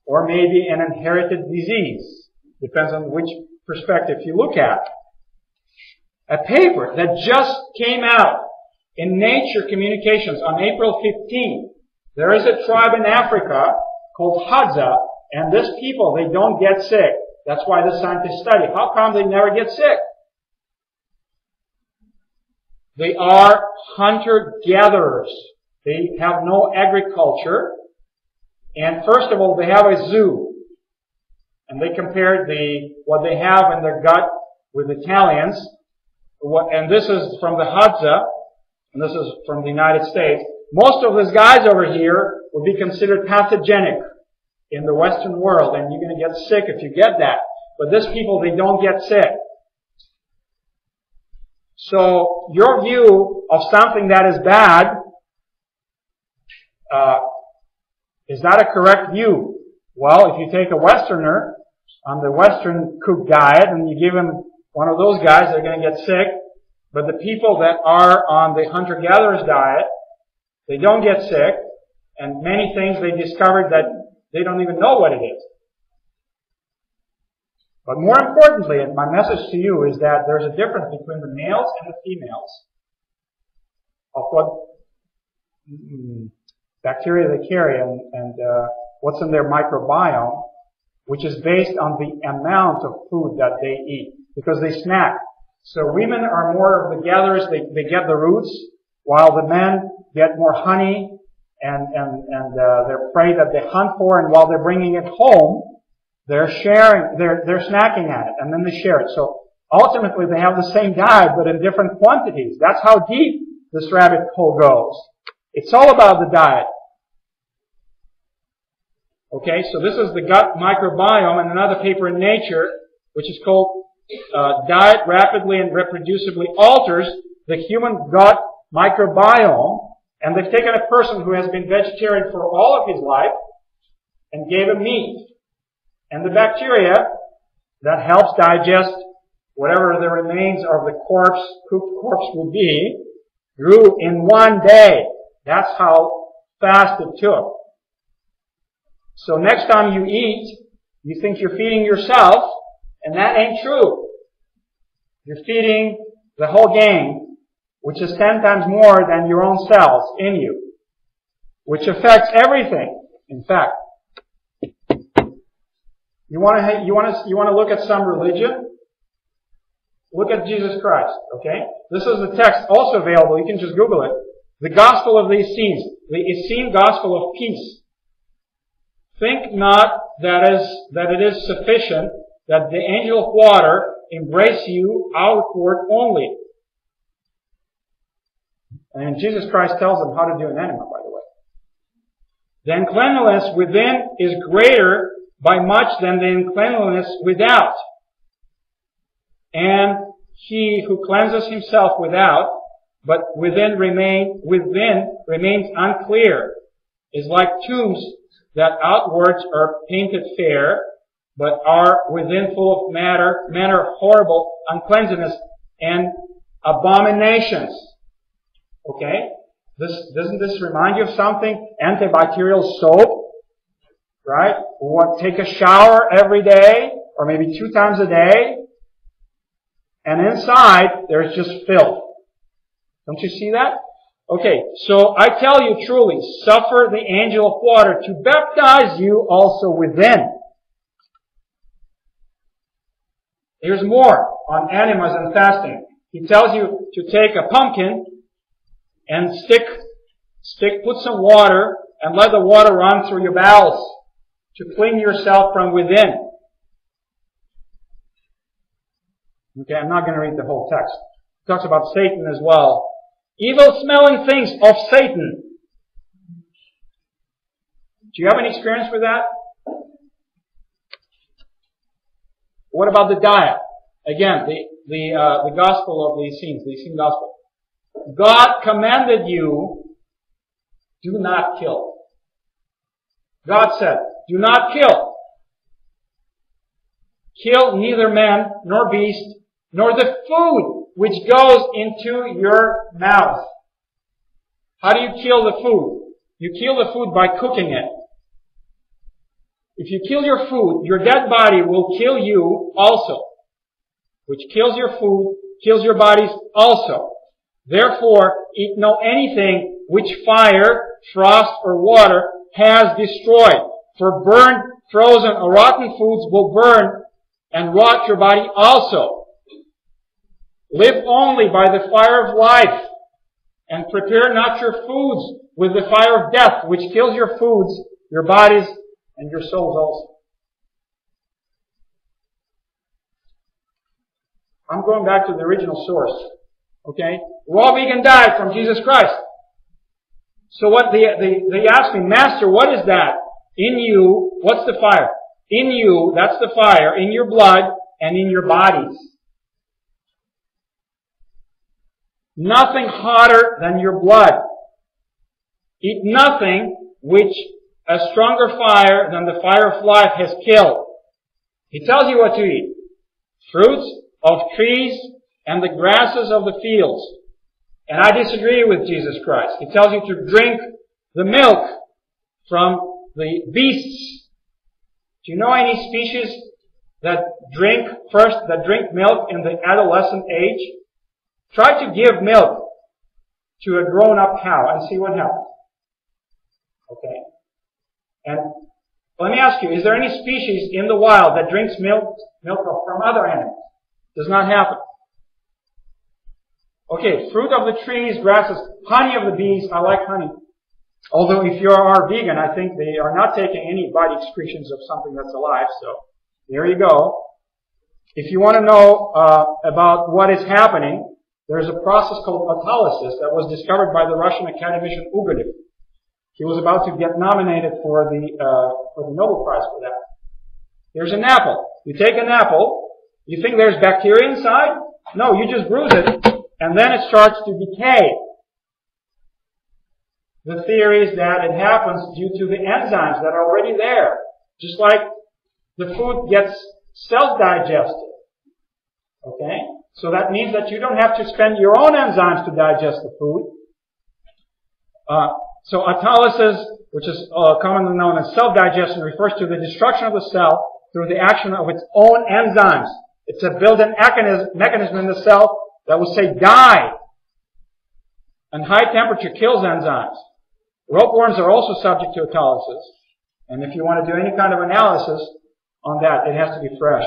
or maybe an inherited disease. Depends on which perspective you look at. A paper that just came out in Nature Communications on April 15th. There is a tribe in Africa called Hadza, and these people, they don't get sick. That's why the scientists study. How come they never get sick? They are hunter-gatherers. They have no agriculture. And first of all, they have a zoo. And they compared what they have in their gut with Italians. And this is from the Hadza, and this is from the United States. Most of these guys over here would be considered pathogenic in the Western world, and you're going to get sick if you get that. But these people, they don't get sick. So your view of something that is bad, is that a correct view? Well, if you take a Westerner on the Western cooked diet and you give him one of those guys, they're going to get sick. But the people that are on the hunter-gatherers diet, they don't get sick. And many things they discovered that they don't even know what it is. But more importantly, and my message to you is that there's a difference between the males and the females of what bacteria they carry and what's in their microbiome, which is based on the amount of food that they eat, because they snack. So women are more of the gatherers, they get the roots, while the men get more honey and their prey that they hunt for, and while they're bringing it home, they're sharing, they're snacking at it, and then they share it. So ultimately they have the same diet, but in different quantities. That's how deep this rabbit hole goes. It's all about the diet. Okay, so this is the gut microbiome, and another paper in Nature, which is called Diet Rapidly and Reproducibly Alters the Human Gut Microbiome. And they've taken a person who has been vegetarian for all of his life and gave him meat. And the bacteria that helps digest whatever the remains of the cooked corpse would be, grew in 1 day. That's how fast it took. So next time you eat, you think you're feeding yourself, and that ain't true. You're feeding the whole gang, which is 10 times more than your own cells in you, which affects everything, in fact. You want to look at some religion? Look at Jesus Christ, okay? This is the text also available. You can just Google it. The Gospel of the Essenes. The Essene Gospel of Peace. Think not that it is sufficient that the angel of water embrace you outward only. And Jesus Christ tells them how to do an enema, by the way. The uncleanliness within is greater by much than the uncleanliness without. And he who cleanses himself without, but within remains unclear, is like tombs that outwards are painted fair, but are within full of manner of horrible uncleanness and abominations. Okay? Doesn't this remind you of something? Antibacterial soap, right? We want to take a shower every day, or maybe 2 times a day, and inside there's just filth. Don't you see that? Okay, so I tell you truly, suffer the angel of water to baptize you also within. Here's more on enemas and fasting. He tells you to take a pumpkin and put some water and let the water run through your bowels to clean yourself from within. Okay, I'm not going to read the whole text. It talks about Satan as well. Evil smelling things of Satan. Do you have any experience with that? What about the diet? Again, the gospel of the Essenes, the Essene gospel. God commanded you, do not kill. God said, do not kill. Kill neither man nor beast, nor the food which goes into your mouth. How do you kill the food? You kill the food by cooking it. if you kill your food, your dead body will kill you also. Which kills your food, kills your bodies also. Therefore, eat no anything which fire, frost, or water has destroyed. For burned, frozen, or rotten foods will burn and rot your body also. Live only by the fire of life, and prepare not your foods with the fire of death, which kills your foods, your bodies, and your souls also. I'm going back to the original source. Okay? Raw vegan diet from Jesus Christ. So what they asked me, Master, what is that? In you, what's the fire? In you, that's the fire, in your blood and in your bodies. Nothing hotter than your blood. Eat nothing which a stronger fire than the fire of life has killed. He tells you what to eat. Fruits of trees and the grasses of the fields. And I disagree with Jesus Christ. He tells you to drink the milk from the beasts. Do you know any species that drink milk in the adolescent age? Try to give milk to a grown-up cow and see what happens. Okay? And let me ask you, is there any species in the wild that drinks milk from other animals? Does not happen. Okay, fruit of the trees, grasses, honey of the bees. I like honey. Although if you are vegan, I think they are not taking any body excretions of something that's alive. So there you go. If you want to know about what is happening, there's a process called autolysis that was discovered by the Russian academician Ugadev. He was about to get nominated for the Nobel Prize for that. Here's an apple. You take an apple. You think there's bacteria inside? No, you just bruise it, and then it starts to decay. The theory is that it happens due to the enzymes that are already there. Just like the food gets self-digested. Okay? So that means that you don't have to spend your own enzymes to digest the food. So autolysis, which is commonly known as self-digestion, refers to the destruction of the cell through the action of its own enzymes. It's a built-in mechanism in the cell that will say die. And high temperature kills enzymes. Ropeworms are also subject to autolysis. And if you want to do any kind of analysis on that, it has to be fresh.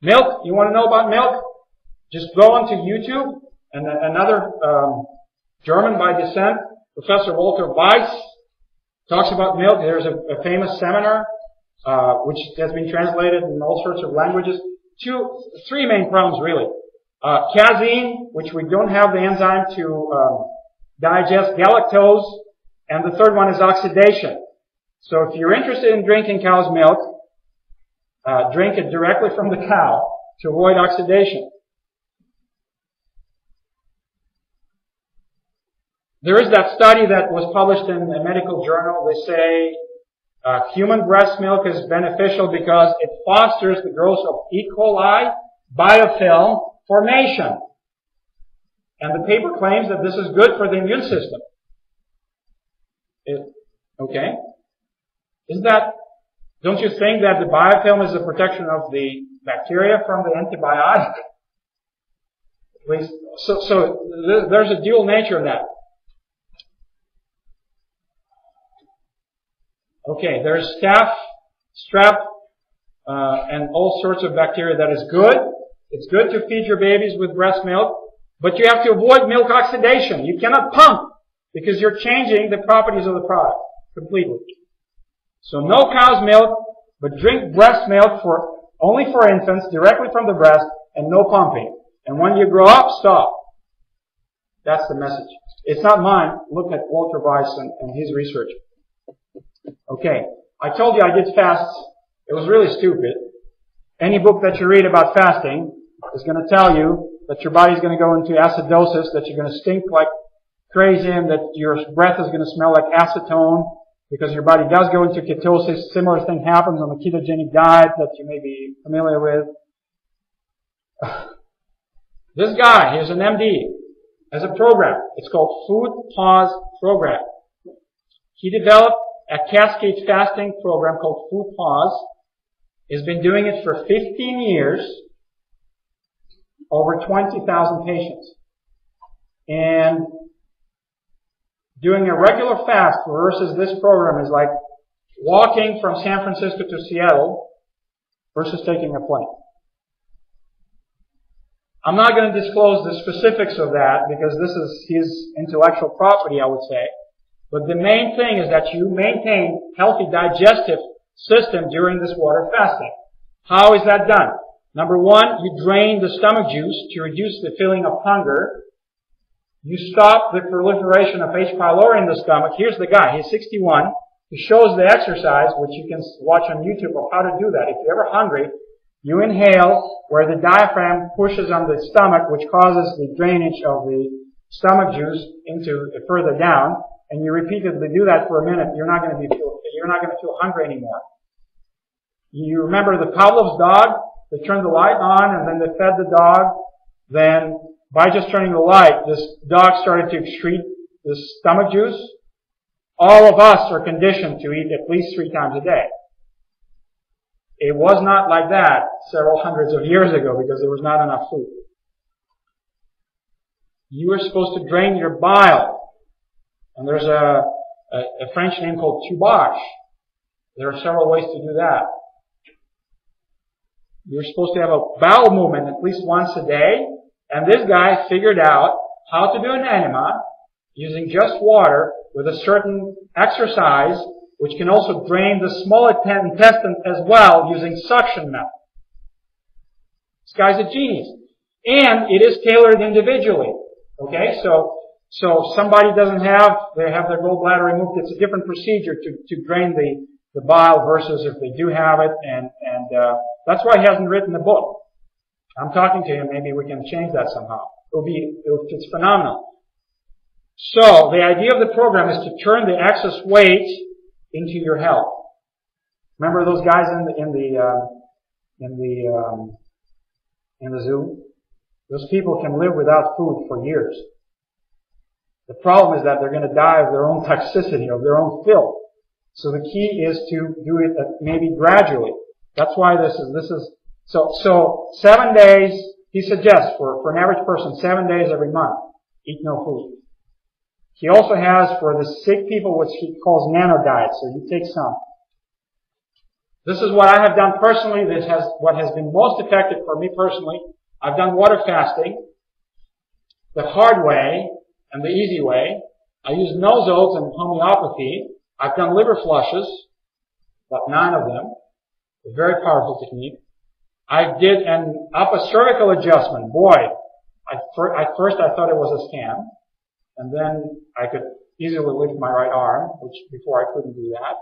Milk, you want to know about milk? Just go onto YouTube, and another German by descent, Professor Walter Weiss, talks about milk. There's a famous seminar which has been translated in all sorts of languages. Three main problems really. Casein, which we don't have the enzyme to digest, galactose, and the third one is oxidation. So if you're interested in drinking cow's milk, drink it directly from the cow to avoid oxidation. There is that study that was published in a medical journal. They say human breast milk is beneficial because it fosters the growth of E. coli biofilm formation. And the paper claims that this is good for the immune system. Okay? Don't you think that the biofilm is the protection of the bacteria from the antibiotic? At least, so there's a dual nature of that. Okay, there's staph, strep, and all sorts of bacteria that is good. It's good to feed your babies with breast milk, but you have to avoid milk oxidation. You cannot pump because you're changing the properties of the product completely. So no cow's milk, but drink breast milk only for infants, directly from the breast, and no pumping. And when you grow up, stop. That's the message. It's not mine. Look at Walter Weiss and his research. Okay, I told you I did fasts. It was really stupid. Any book that you read about fasting is going to tell you that your body's going to go into acidosis, that you're going to stink like crazy, and that your breath is going to smell like acetone, because your body does go into ketosis. Similar thing happens on the ketogenic diet that you may be familiar with. This guy, he's an MD, has a program. It's called Food Pause Program. He developed a cascade fasting program called Food Pause. Has been doing it for 15 years, over 20,000 patients. And doing a regular fast versus this program is like walking from San Francisco to Seattle versus taking a plane. I'm not going to disclose the specifics of that because this is his intellectual property, I would say. But the main thing is that you maintain healthy digestive system during this water fasting. How is that done? Number one, you drain the stomach juice to reduce the feeling of hunger. You stop the proliferation of H. pylori in the stomach. Here's the guy. He's 61. He shows the exercise, which you can watch on YouTube, of how to do that. If you're ever hungry, you inhale where the diaphragm pushes on the stomach, which causes the drainage of the stomach juice into further down, and you repeatedly do that for a minute. You're not going to feel hungry anymore. You remember the Pavlov's dog? They turned the light on and then they fed the dog. Then by just turning the light, this dog started to excrete the stomach juice. All of us are conditioned to eat at least 3 times a day. It was not like that several hundreds of years ago because there was not enough food. You are supposed to drain your bile. And there's a French name called tubage. There are several ways to do that. You're supposed to have a bowel movement at least once a day. And this guy figured out how to do an enema using just water with a certain exercise, which can also drain the small intestine as well using suction method. This guy's a genius. And it is tailored individually. Okay, so somebody they have their gallbladder removed. It's a different procedure to drain the bile versus if they do have it, and that's why he hasn't written the book. I'm talking to him. Maybe we can change that somehow. It's phenomenal. So the idea of the program is to turn the excess weight into your health. Remember those guys in the zoo? Those people can live without food for years. The problem is that they're going to die of their own toxicity, of their own filth. So the key is to do it maybe gradually. That's why this is so 7 days, he suggests for an average person, 7 days every month, eat no food. He also has for the sick people what he calls nano diets, so you take some. This is what I have done personally. What has been most effective for me personally. I've done water fasting the hard way and the easy way. I use nosodes and homeopathy. I've done liver flushes, about 9 of them. A very powerful technique. I did an upper cervical adjustment. Boy, at first I thought it was a scam. And then I could easily lift my right arm, which before I couldn't do that.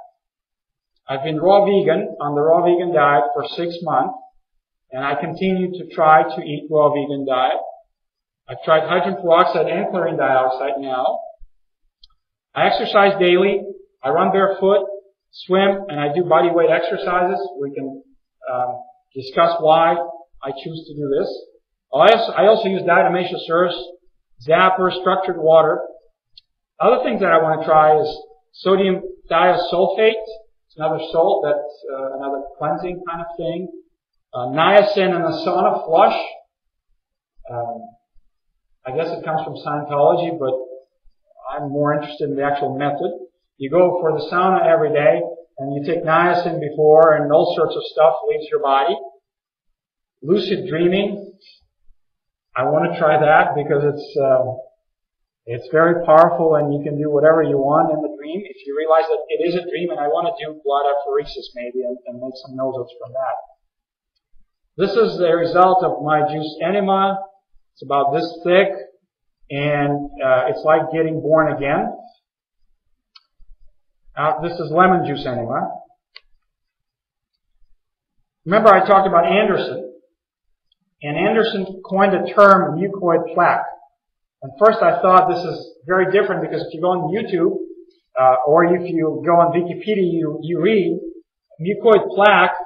I've been raw vegan on the raw vegan diet for 6 months. And I continue to try to eat raw vegan diet. I've tried hydrogen peroxide and chlorine dioxide now. I exercise daily. I run barefoot, swim, and I do body weight exercises. We can discuss why I choose to do this. I also use diatomaceous earths, Zapper, structured water. Other things that I want to try is sodium diasulfate. It's another salt that's another cleansing kind of thing. Niacin and a sauna flush. I guess it comes from Scientology, but I'm more interested in the actual method. You go for the sauna every day, and you take niacin before, and all sorts of stuff leaves your body. Lucid dreaming. I want to try that because it's very powerful, and you can do whatever you want in the dream. If you realize that it is a dream, and I want to do blood apheresis maybe, and make some nosodes from that. This is the result of my juice enema. It's about this thick, and it's like getting born again. This is lemon juice enema. Remember I talked about Anderson, and Anderson coined the term mucoid plaque. And first I thought this is very different because if you go on YouTube, or if you go on Wikipedia, you read mucoid plaque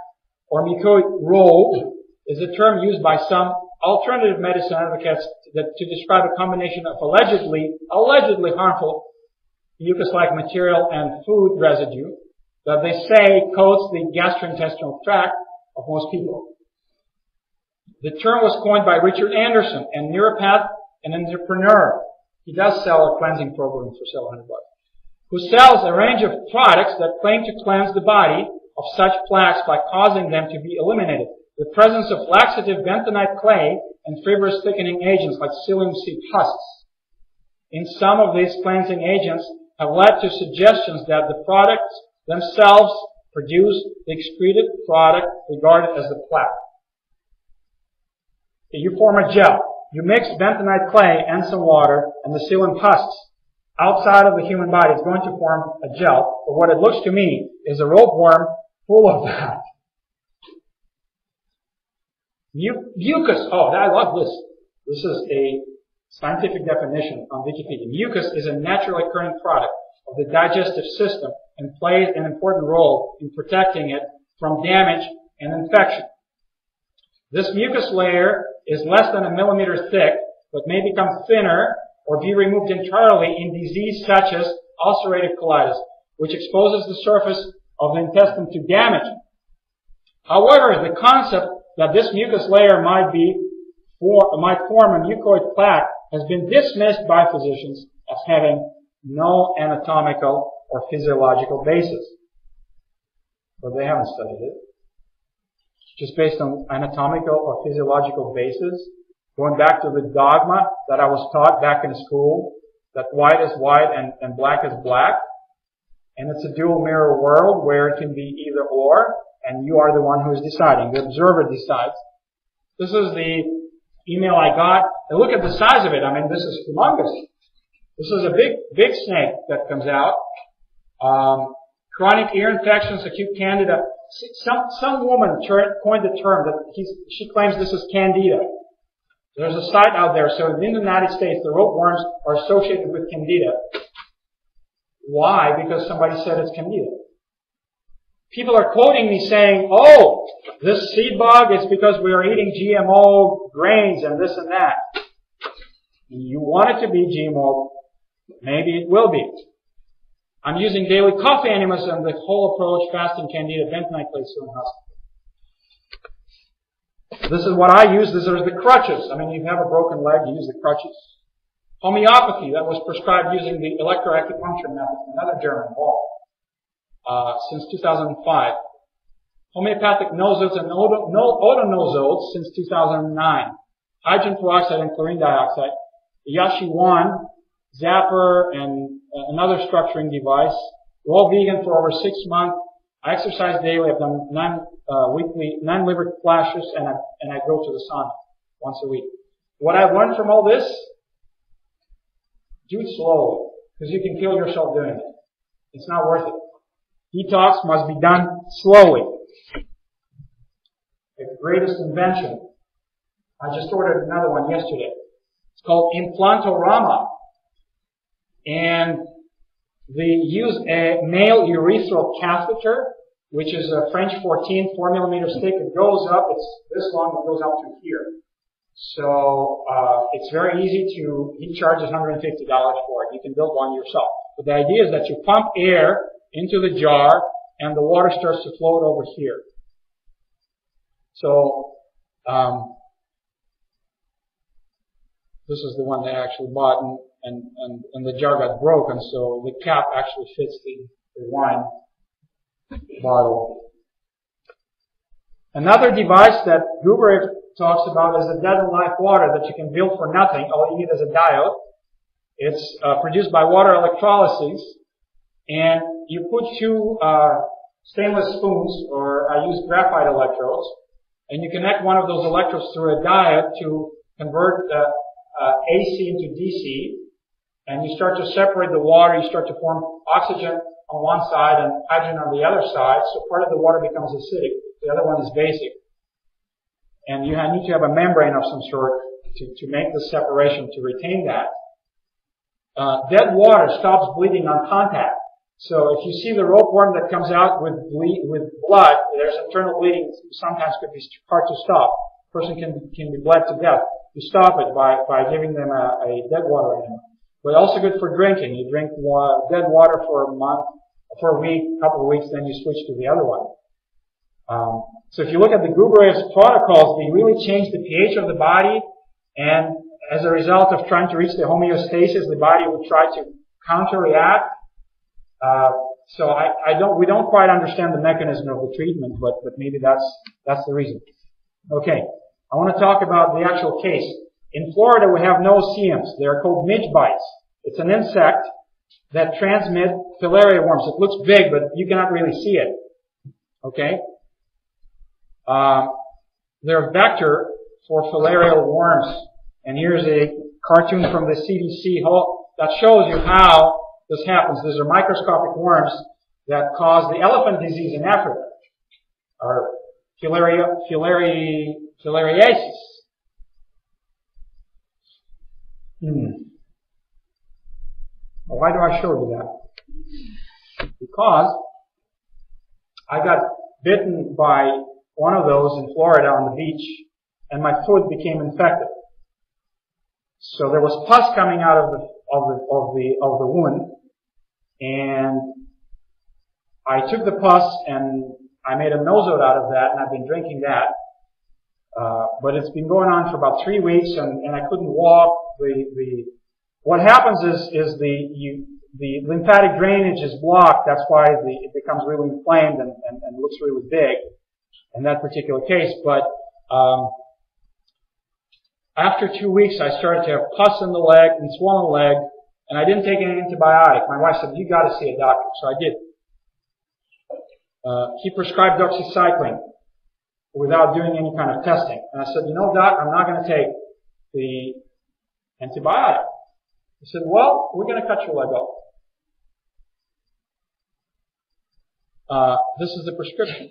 or mucoid robe is a term used by some alternative medicine advocates to describe a combination of allegedly harmful mucus-like material and food residue that they say coats the gastrointestinal tract of most people. The term was coined by Richard Anderson, a neuropath and entrepreneur. He does sell a cleansing program for several $100, who sells a range of products that claim to cleanse the body of such plaques by causing them to be eliminated. The presence of laxative bentonite clay and fibrous thickening agents like psyllium seed husks in some of these cleansing agents have led to suggestions that the products themselves produce the excreted product regarded as the plaque. You form a gel. You mix bentonite clay and some water and the psyllium husks outside of the human body. It's going to form a gel. But what it looks to me is a ropeworm full of that. Mucus. Oh, I love this. This is a scientific definition on Wikipedia. Mucus is a naturally occurring product of the digestive system and plays an important role in protecting it from damage and infection. This mucus layer is less than a millimeter thick, but may become thinner or be removed entirely in disease such as ulcerative colitis, which exposes the surface of the intestine to damage. However, the concept that this mucus layer might form a mucoid plaque has been dismissed by physicians as having no anatomical or physiological basis. But they haven't studied it. Just based on anatomical or physiological basis, going back to the dogma that I was taught back in school, that white is white and black is black, and it's a dual mirror world where it can be either or, and you are the one who is deciding. The observer decides. This is the email I got. And look at the size of it. I mean, this is humongous. This is a big snake that comes out. Chronic ear infections, acute candida. Some woman coined the term that she claims this is candida. There's a site out there. So in the United States, the ropeworms are associated with candida. Why? Because somebody said it's candida. People are quoting me saying, oh, this seed bug is because we are eating GMO grains and this and that. You want it to be GMO, maybe it will be. I'm using daily coffee enemas and the whole approach, fasting candida, bentonite clay, psyllium husk. This is what I use. These are the crutches. I mean, you have a broken leg, you use the crutches. Homeopathy, that was prescribed using the electroacupuncture method, another German ball, since 2005. Homeopathic nozodes and odonozodes since 2009. Hydrogen peroxide and chlorine dioxide. The Yashi-1, Zapper, and another structuring device. Raw vegan for over 6 months. I exercise daily. I've done 9 liver flashes, and I go to the sauna once a week. What I've learned from all this, do it slowly, because you can kill yourself doing it. It's not worth it. Detox must be done slowly. The greatest invention. I just ordered another one yesterday. It's called Implantorama. And they use a male urethral catheter, which is a French 14 4mm stick. It goes up, it's this long, it goes up to here. So, it's very easy he charges $150 for it. You can build one yourself. But the idea is that you pump air into the jar and the water starts to float over here. So, this is the one they actually bought, and the jar got broken, so the cap actually fits the wine bottle. Another device that Guberev talks about is the dead and life water that you can build for nothing. All you need is a diode. It's produced by water electrolysis, and you put 2 stainless spoons, or I use graphite electrodes, and you connect one of those electrodes through a diode to convert AC into DC, and you start to separate the water. You start to form oxygen on one side and hydrogen on the other side, so part of the water becomes acidic. The other one is basic. And you need to have a membrane of some sort to make the separation, to retain that. Dead water stops bleeding on contact. So if you see the ropeworm that comes out with blood, there's internal bleeding, sometimes could be hard to stop. A person can be bled to death. You stop it by giving them a dead water enema. but also good for drinking. You drink dead water for a month, for a week, a couple of weeks, then you switch to the other one. So if you look at the Gubrev's protocols, they really change the pH of the body, and as a result of trying to reach the homeostasis, the body would try to counter-react. So we don't quite understand the mechanism of the treatment, but maybe that's the reason. Okay, I want to talk about the actual case. In Florida, we have no-see-ums. They're called midge bites. It's an insect that transmit filaria worms. It looks big, but you cannot really see it. Okay? They're a vector for filarial worms. And here's a cartoon from the CDC that shows you how this happens. These are microscopic worms that cause the elephant disease in Africa, or filariasis. Well, why do I show you that? Because I got bitten by one of those in Florida on the beach, and my foot became infected. So there was pus coming out of the wound, and I took the pus and I made a nosote out of that, and I've been drinking that. But it's been going on for about 3 weeks, and I couldn't walk. What happens is the lymphatic drainage is blocked. That's why it becomes really inflamed and looks really big in that particular case. But after 2 weeks, I started to have pus in the leg and swollen leg, and I didn't take any antibiotic. My wife said, "You got to see a doctor." So I did. He prescribed doxycycline without doing any kind of testing. And I said, "You know, Doc, I'm not going to take the antibiotic." He said, "Well, we're going to cut your leg off. This is the prescription."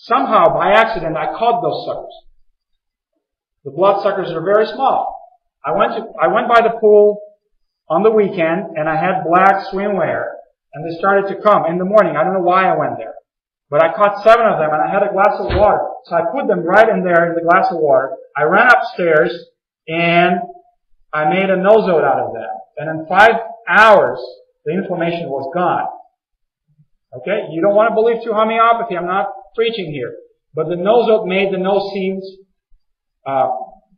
Somehow, by accident, I caught those suckers. The blood suckers are very small. I went by the pool on the weekend, and I had black swimwear, and they started to come in the morning. I don't know why I went there. But I caught 7 of them, and I had a glass of water. So I put them right in there in the glass of water. I ran upstairs, and I made a nosote out of that. And in 5 hours, the inflammation was gone. Okay? You don't want to believe through homeopathy. I'm not preaching here. But the nosote made the no-seams.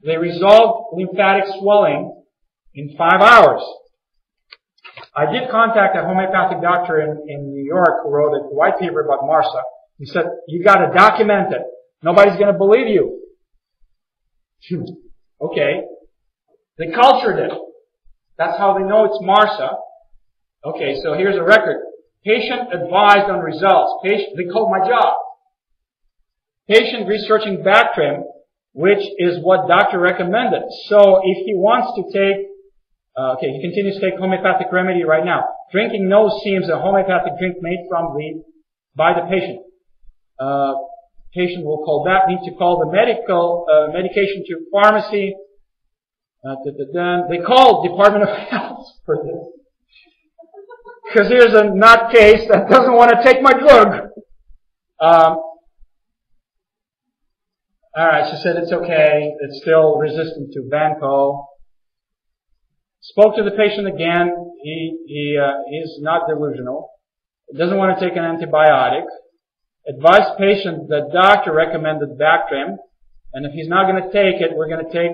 They resolved lymphatic swelling in 5 hours. I did contact a homeopathic doctor in New York who wrote a white paper about MRSA. He said, "You got to document it. Nobody's going to believe you." Okay. They cultured it. That's how they know it's MRSA. Okay, so here's a record. Patient advised on results. They called my job. Patient researching Bactrim, which is what doctor recommended. So if he wants to take he continues to take homeopathic remedy right now. Drinking no-seams, a homeopathic drink made by the patient. Patient will call back, need to call the medication to pharmacy. They call Department of Health for this. Because here's a nutcase that doesn't want to take my drug. Alright, she said it's okay. It's still resistant to Vanco. Spoke to the patient again. He's not delusional. He doesn't want to take an antibiotic. Advised patient that doctor recommended Bactrim, and if he's not going to take it, we're going to take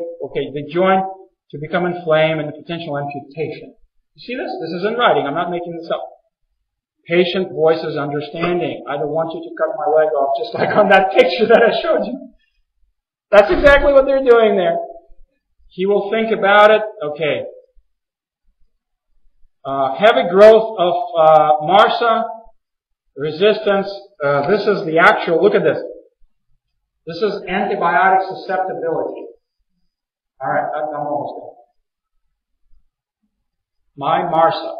the joint to become inflamed and the potential amputation. You see this? This is in writing. I'm not making this up. Patient voices understanding. I don't want you to cut my leg off, just like on that picture that I showed you. That's exactly what they're doing there. He will think about it. Okay. Heavy growth of MRSA, resistance. This is the actual, look at this. This is antibiotic susceptibility. Alright, I'm almost done. My MRSA.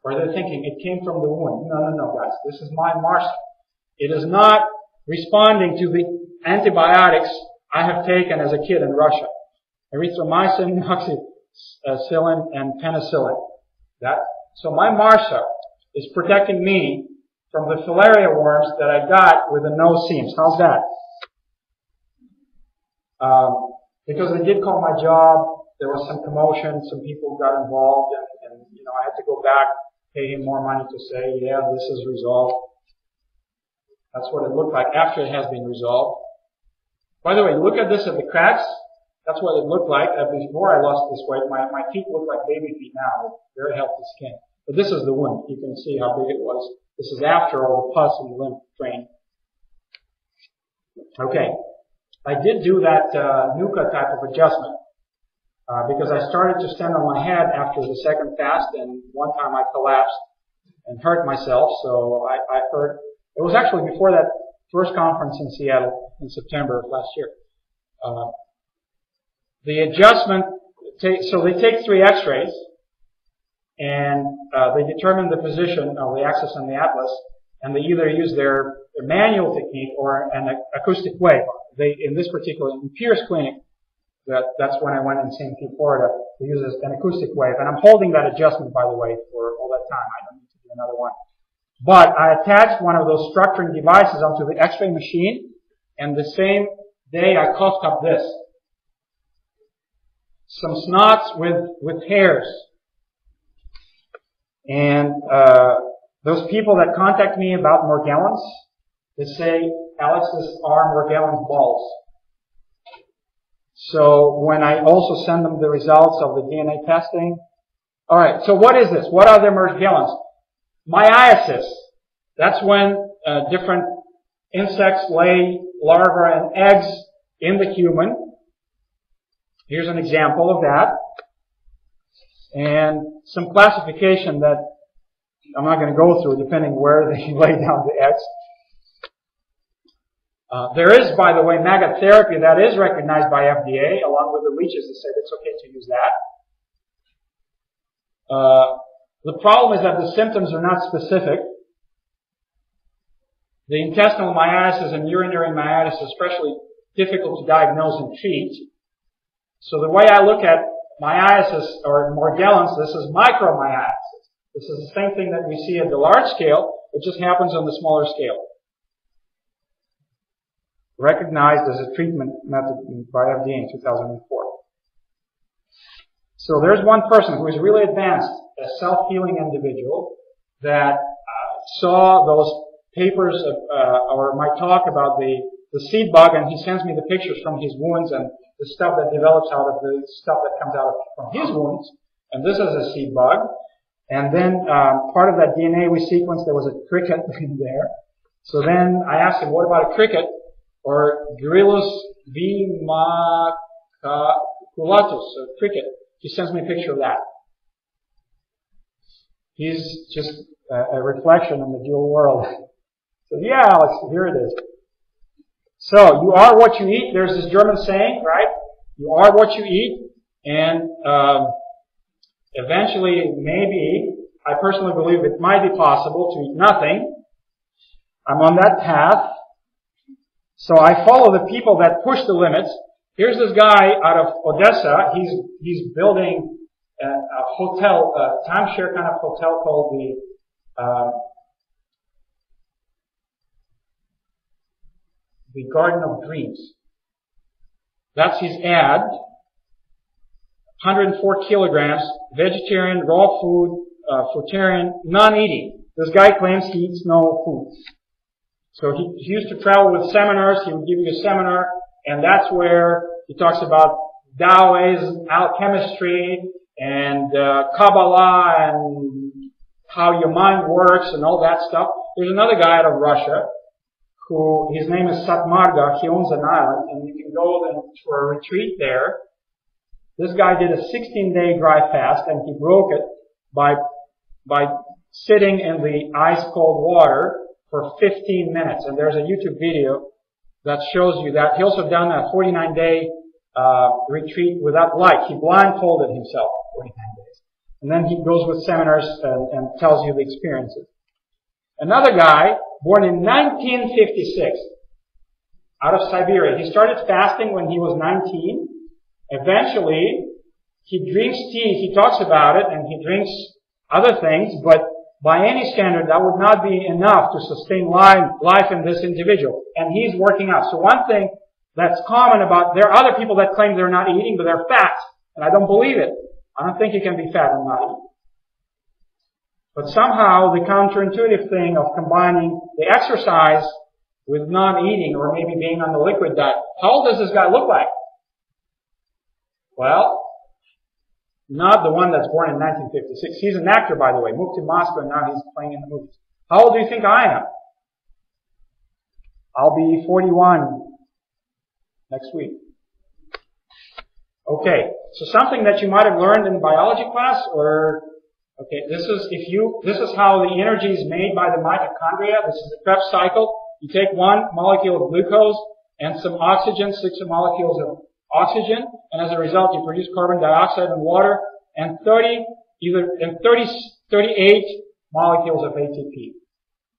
Or they're thinking it came from the wound. No, guys. This is my MRSA. It is not responding to the antibiotics I have taken as a kid in Russia. Erythromycin, amoxicillin, and penicillin. So my MRSA is protecting me from the filaria worms that I got with the no-seams. How's that? Because they did call my job, there was some commotion, some people got involved, and you know, I had to go back, pay him more money to say, yeah, this is resolved. That's what it looked like after it has been resolved. By the way, look at this at the cracks. That's what it looked like. Before I lost this weight, my feet look like baby feet now, with very healthy skin. But this is the wound. You can see how big it was. This is after all the pus and lymph drained. Okay. I did do that NUCA type of adjustment because I started to stand on my head after the second fast, and one time I collapsed and hurt myself. So I hurt. It was actually before that first conference in Seattle in September of last year. The adjustment, so they take 3 x-rays and they determine the position of the axis on the atlas, and they either use their manual technique or an acoustic wave. In this particular, in Pierce Clinic, that's when I went in St. Pete, Florida, they use an acoustic wave. And I'm holding that adjustment, by the way, for all that time. I don't need to do another one. But I attached one of those structuring devices onto the x-ray machine, and the same day I coughed up this. Some snots with hairs. And those people that contact me about Morgellons, they say, Alex, this are Morgellons balls. So when I also send them the results of the DNA testing, alright, so what is this? What are the Morgellons? Myiasis. That's when different insects lay larvae and eggs in the human. Here's an example of that. And some classification that I'm not going to go through depending where they lay down the eggs. There is, by the way, maggot therapy that is recognized by FDA, along with the leeches that said it's okay to use that. The problem is that the symptoms are not specific. The intestinal myiasis and urinary myiasis are especially difficult to diagnose and treat. So the way I look at myiasis or Morgellons, this is micromyiasis. This is the same thing that we see at the large scale, it just happens on the smaller scale. Recognized as a treatment method by FDA in 2004. So there's one person who is really advanced, a self-healing individual that saw those papers or my talk about the seed bug, and he sends me the pictures from his wounds and the stuff that develops out of the stuff that comes out from his wounds. And this is a seed bug. And then part of that DNA we sequenced, there was a cricket in there. So then I asked him, what about a cricket? Or Gyrillus vimaculatus, a cricket. He sends me a picture of that. He's just a reflection in the dual world. So yeah, Alex, here it is. So, you are what you eat. There's this German saying, right? You are what you eat. And eventually, maybe, I personally believe it might be possible to eat nothing. I'm on that path. So I follow the people that push the limits. Here's this guy out of Odessa. He's building a hotel, a timeshare kind of hotel called the Garden of Dreams. That's his ad. 104 kilograms, vegetarian, raw food, fruitarian, non-eating. This guy claims he eats no food. So he used to travel with seminars. He would give you a seminar, and that's where he talks about Taoism, alchemistry, and Kabbalah, and how your mind works, and all that stuff. There's another guy out of Russia who, his name is Satmarga. He owns an island, and you can go for a retreat there. This guy did a 16-day dry fast, and he broke it by sitting in the ice-cold water for 15 minutes. And there's a YouTube video that shows you that. He also done a 49-day retreat without light. He blindfolded himself for 49 days. And then he goes with seminars and tells you the experiences. Another guy, born in 1956, out of Siberia. He started fasting when he was 19. Eventually, he drinks tea. He talks about it, and he drinks other things, but by any standard, that would not be enough to sustain life in this individual. And he's working out. So one thing that's common about, there are other people that claim they're not eating, but they're fat. And I don't believe it. I don't think you can be fat and not eat. But somehow the counterintuitive thing of combining the exercise with non-eating or maybe being on the liquid diet. How old does this guy look like? Well, not the one that's born in 1956. He's an actor, by the way. Moved to Moscow and now he's playing in the movies. How old do you think I am? I'll be 41 next week. Okay, so something that you might have learned in biology class, or okay, this is how the energy is made by the mitochondria. This is the Krebs cycle. You take one molecule of glucose and some oxygen, 6 molecules of oxygen, and as a result you produce carbon dioxide and water and 38 molecules of ATP.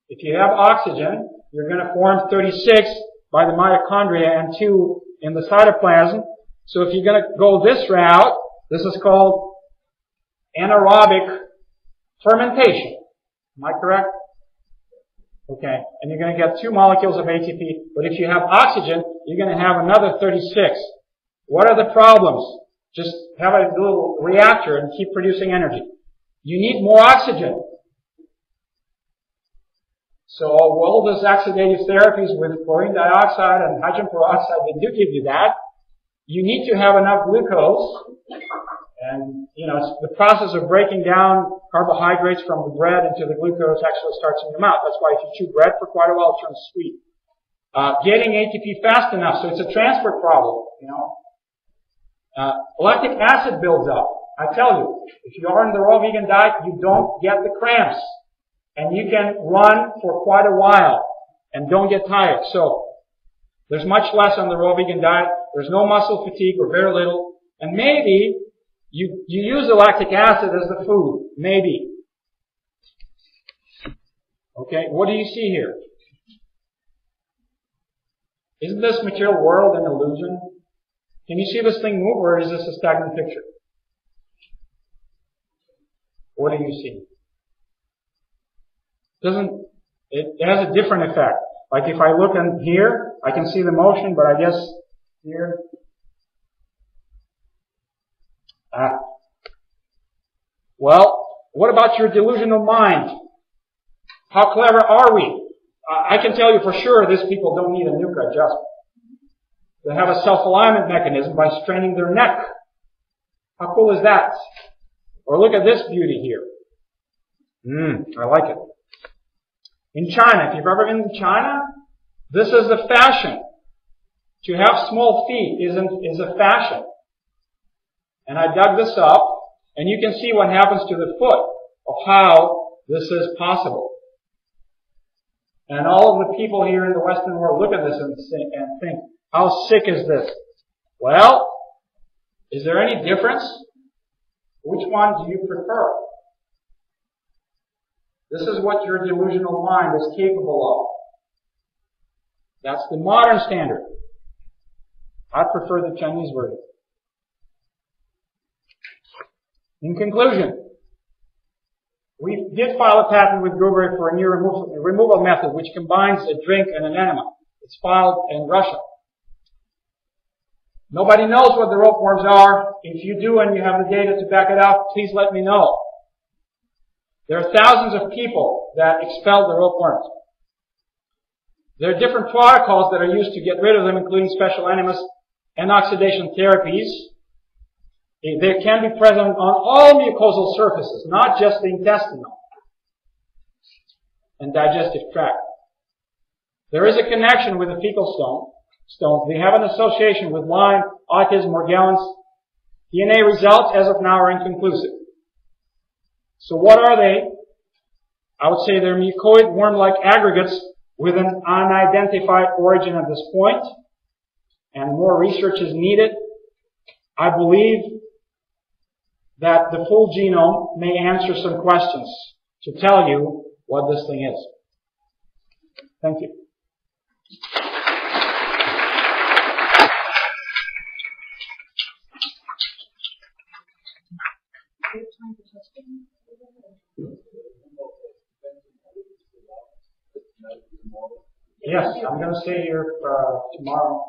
If you have oxygen, you're going to form 36 by the mitochondria and 2 in the cytoplasm. So if you're going to go this route, this is called anaerobic fermentation. Am I correct? Okay. And you're going to get 2 molecules of ATP. But if you have oxygen, you're going to have another 36. What are the problems? Just have a little reactor and keep producing energy. You need more oxygen. So all those oxidative therapies with chlorine dioxide and hydrogen peroxide, they do give you that. You need to have enough glucose. And, it's the process of breaking down carbohydrates from the bread into the glucose actually starts in your mouth. That's why if you chew bread for quite a while, it turns sweet. Getting ATP fast enough, so it's a transport problem, Lactic acid builds up. I tell you, if you are in the raw vegan diet, you don't get the cramps. And you can run for quite a while and don't get tired. So, there's much less on the raw vegan diet. There's no muscle fatigue or very little. And maybe you use the lactic acid as the food. Maybe. Okay, what do you see here? Isn't this material world an illusion? Can you see this thing move, or is this a stagnant picture? What do you see? It has a different effect. Like if I look in here, I can see the motion, but I guess here. Well, what about your delusional mind? How clever are we? I can tell you for sure these people don't need a nuka adjustment. They have a self-alignment mechanism by straining their neck. How cool is that? Or look at this beauty here. I like it. In China, if you've ever been to China, this is the fashion. To have small feet is a fashion. And I dug this up, and you can see what happens to the foot of how this is possible. And all of the people here in the Western world look at this and think, how sick is this? Well, is there any difference? Which one do you prefer? This is what your delusional mind is capable of. That's the modern standard. I prefer the Chinese version. In conclusion, we did file a patent with Gruber for a new removal method which combines a drink and an enema. It's filed in Russia. Nobody knows what the ropeworms are. If you do and you have the data to back it up, please let me know. There are thousands of people that expel the ropeworms. There are different protocols that are used to get rid of them, including special enemas and oxidation therapies. They can be present on all mucosal surfaces, not just the intestinal and digestive tract. There is a connection with the fecal stones. They have an association with Lyme, autism, or Morgellons. DNA results, as of now, are inconclusive. So what are they? I would say they're mucoid worm-like aggregates with an unidentified origin at this point, and more research is needed. I believe that the full genome may answer some questions to tell you what this thing is. Thank you. Yes, I'm going to stay here tomorrow.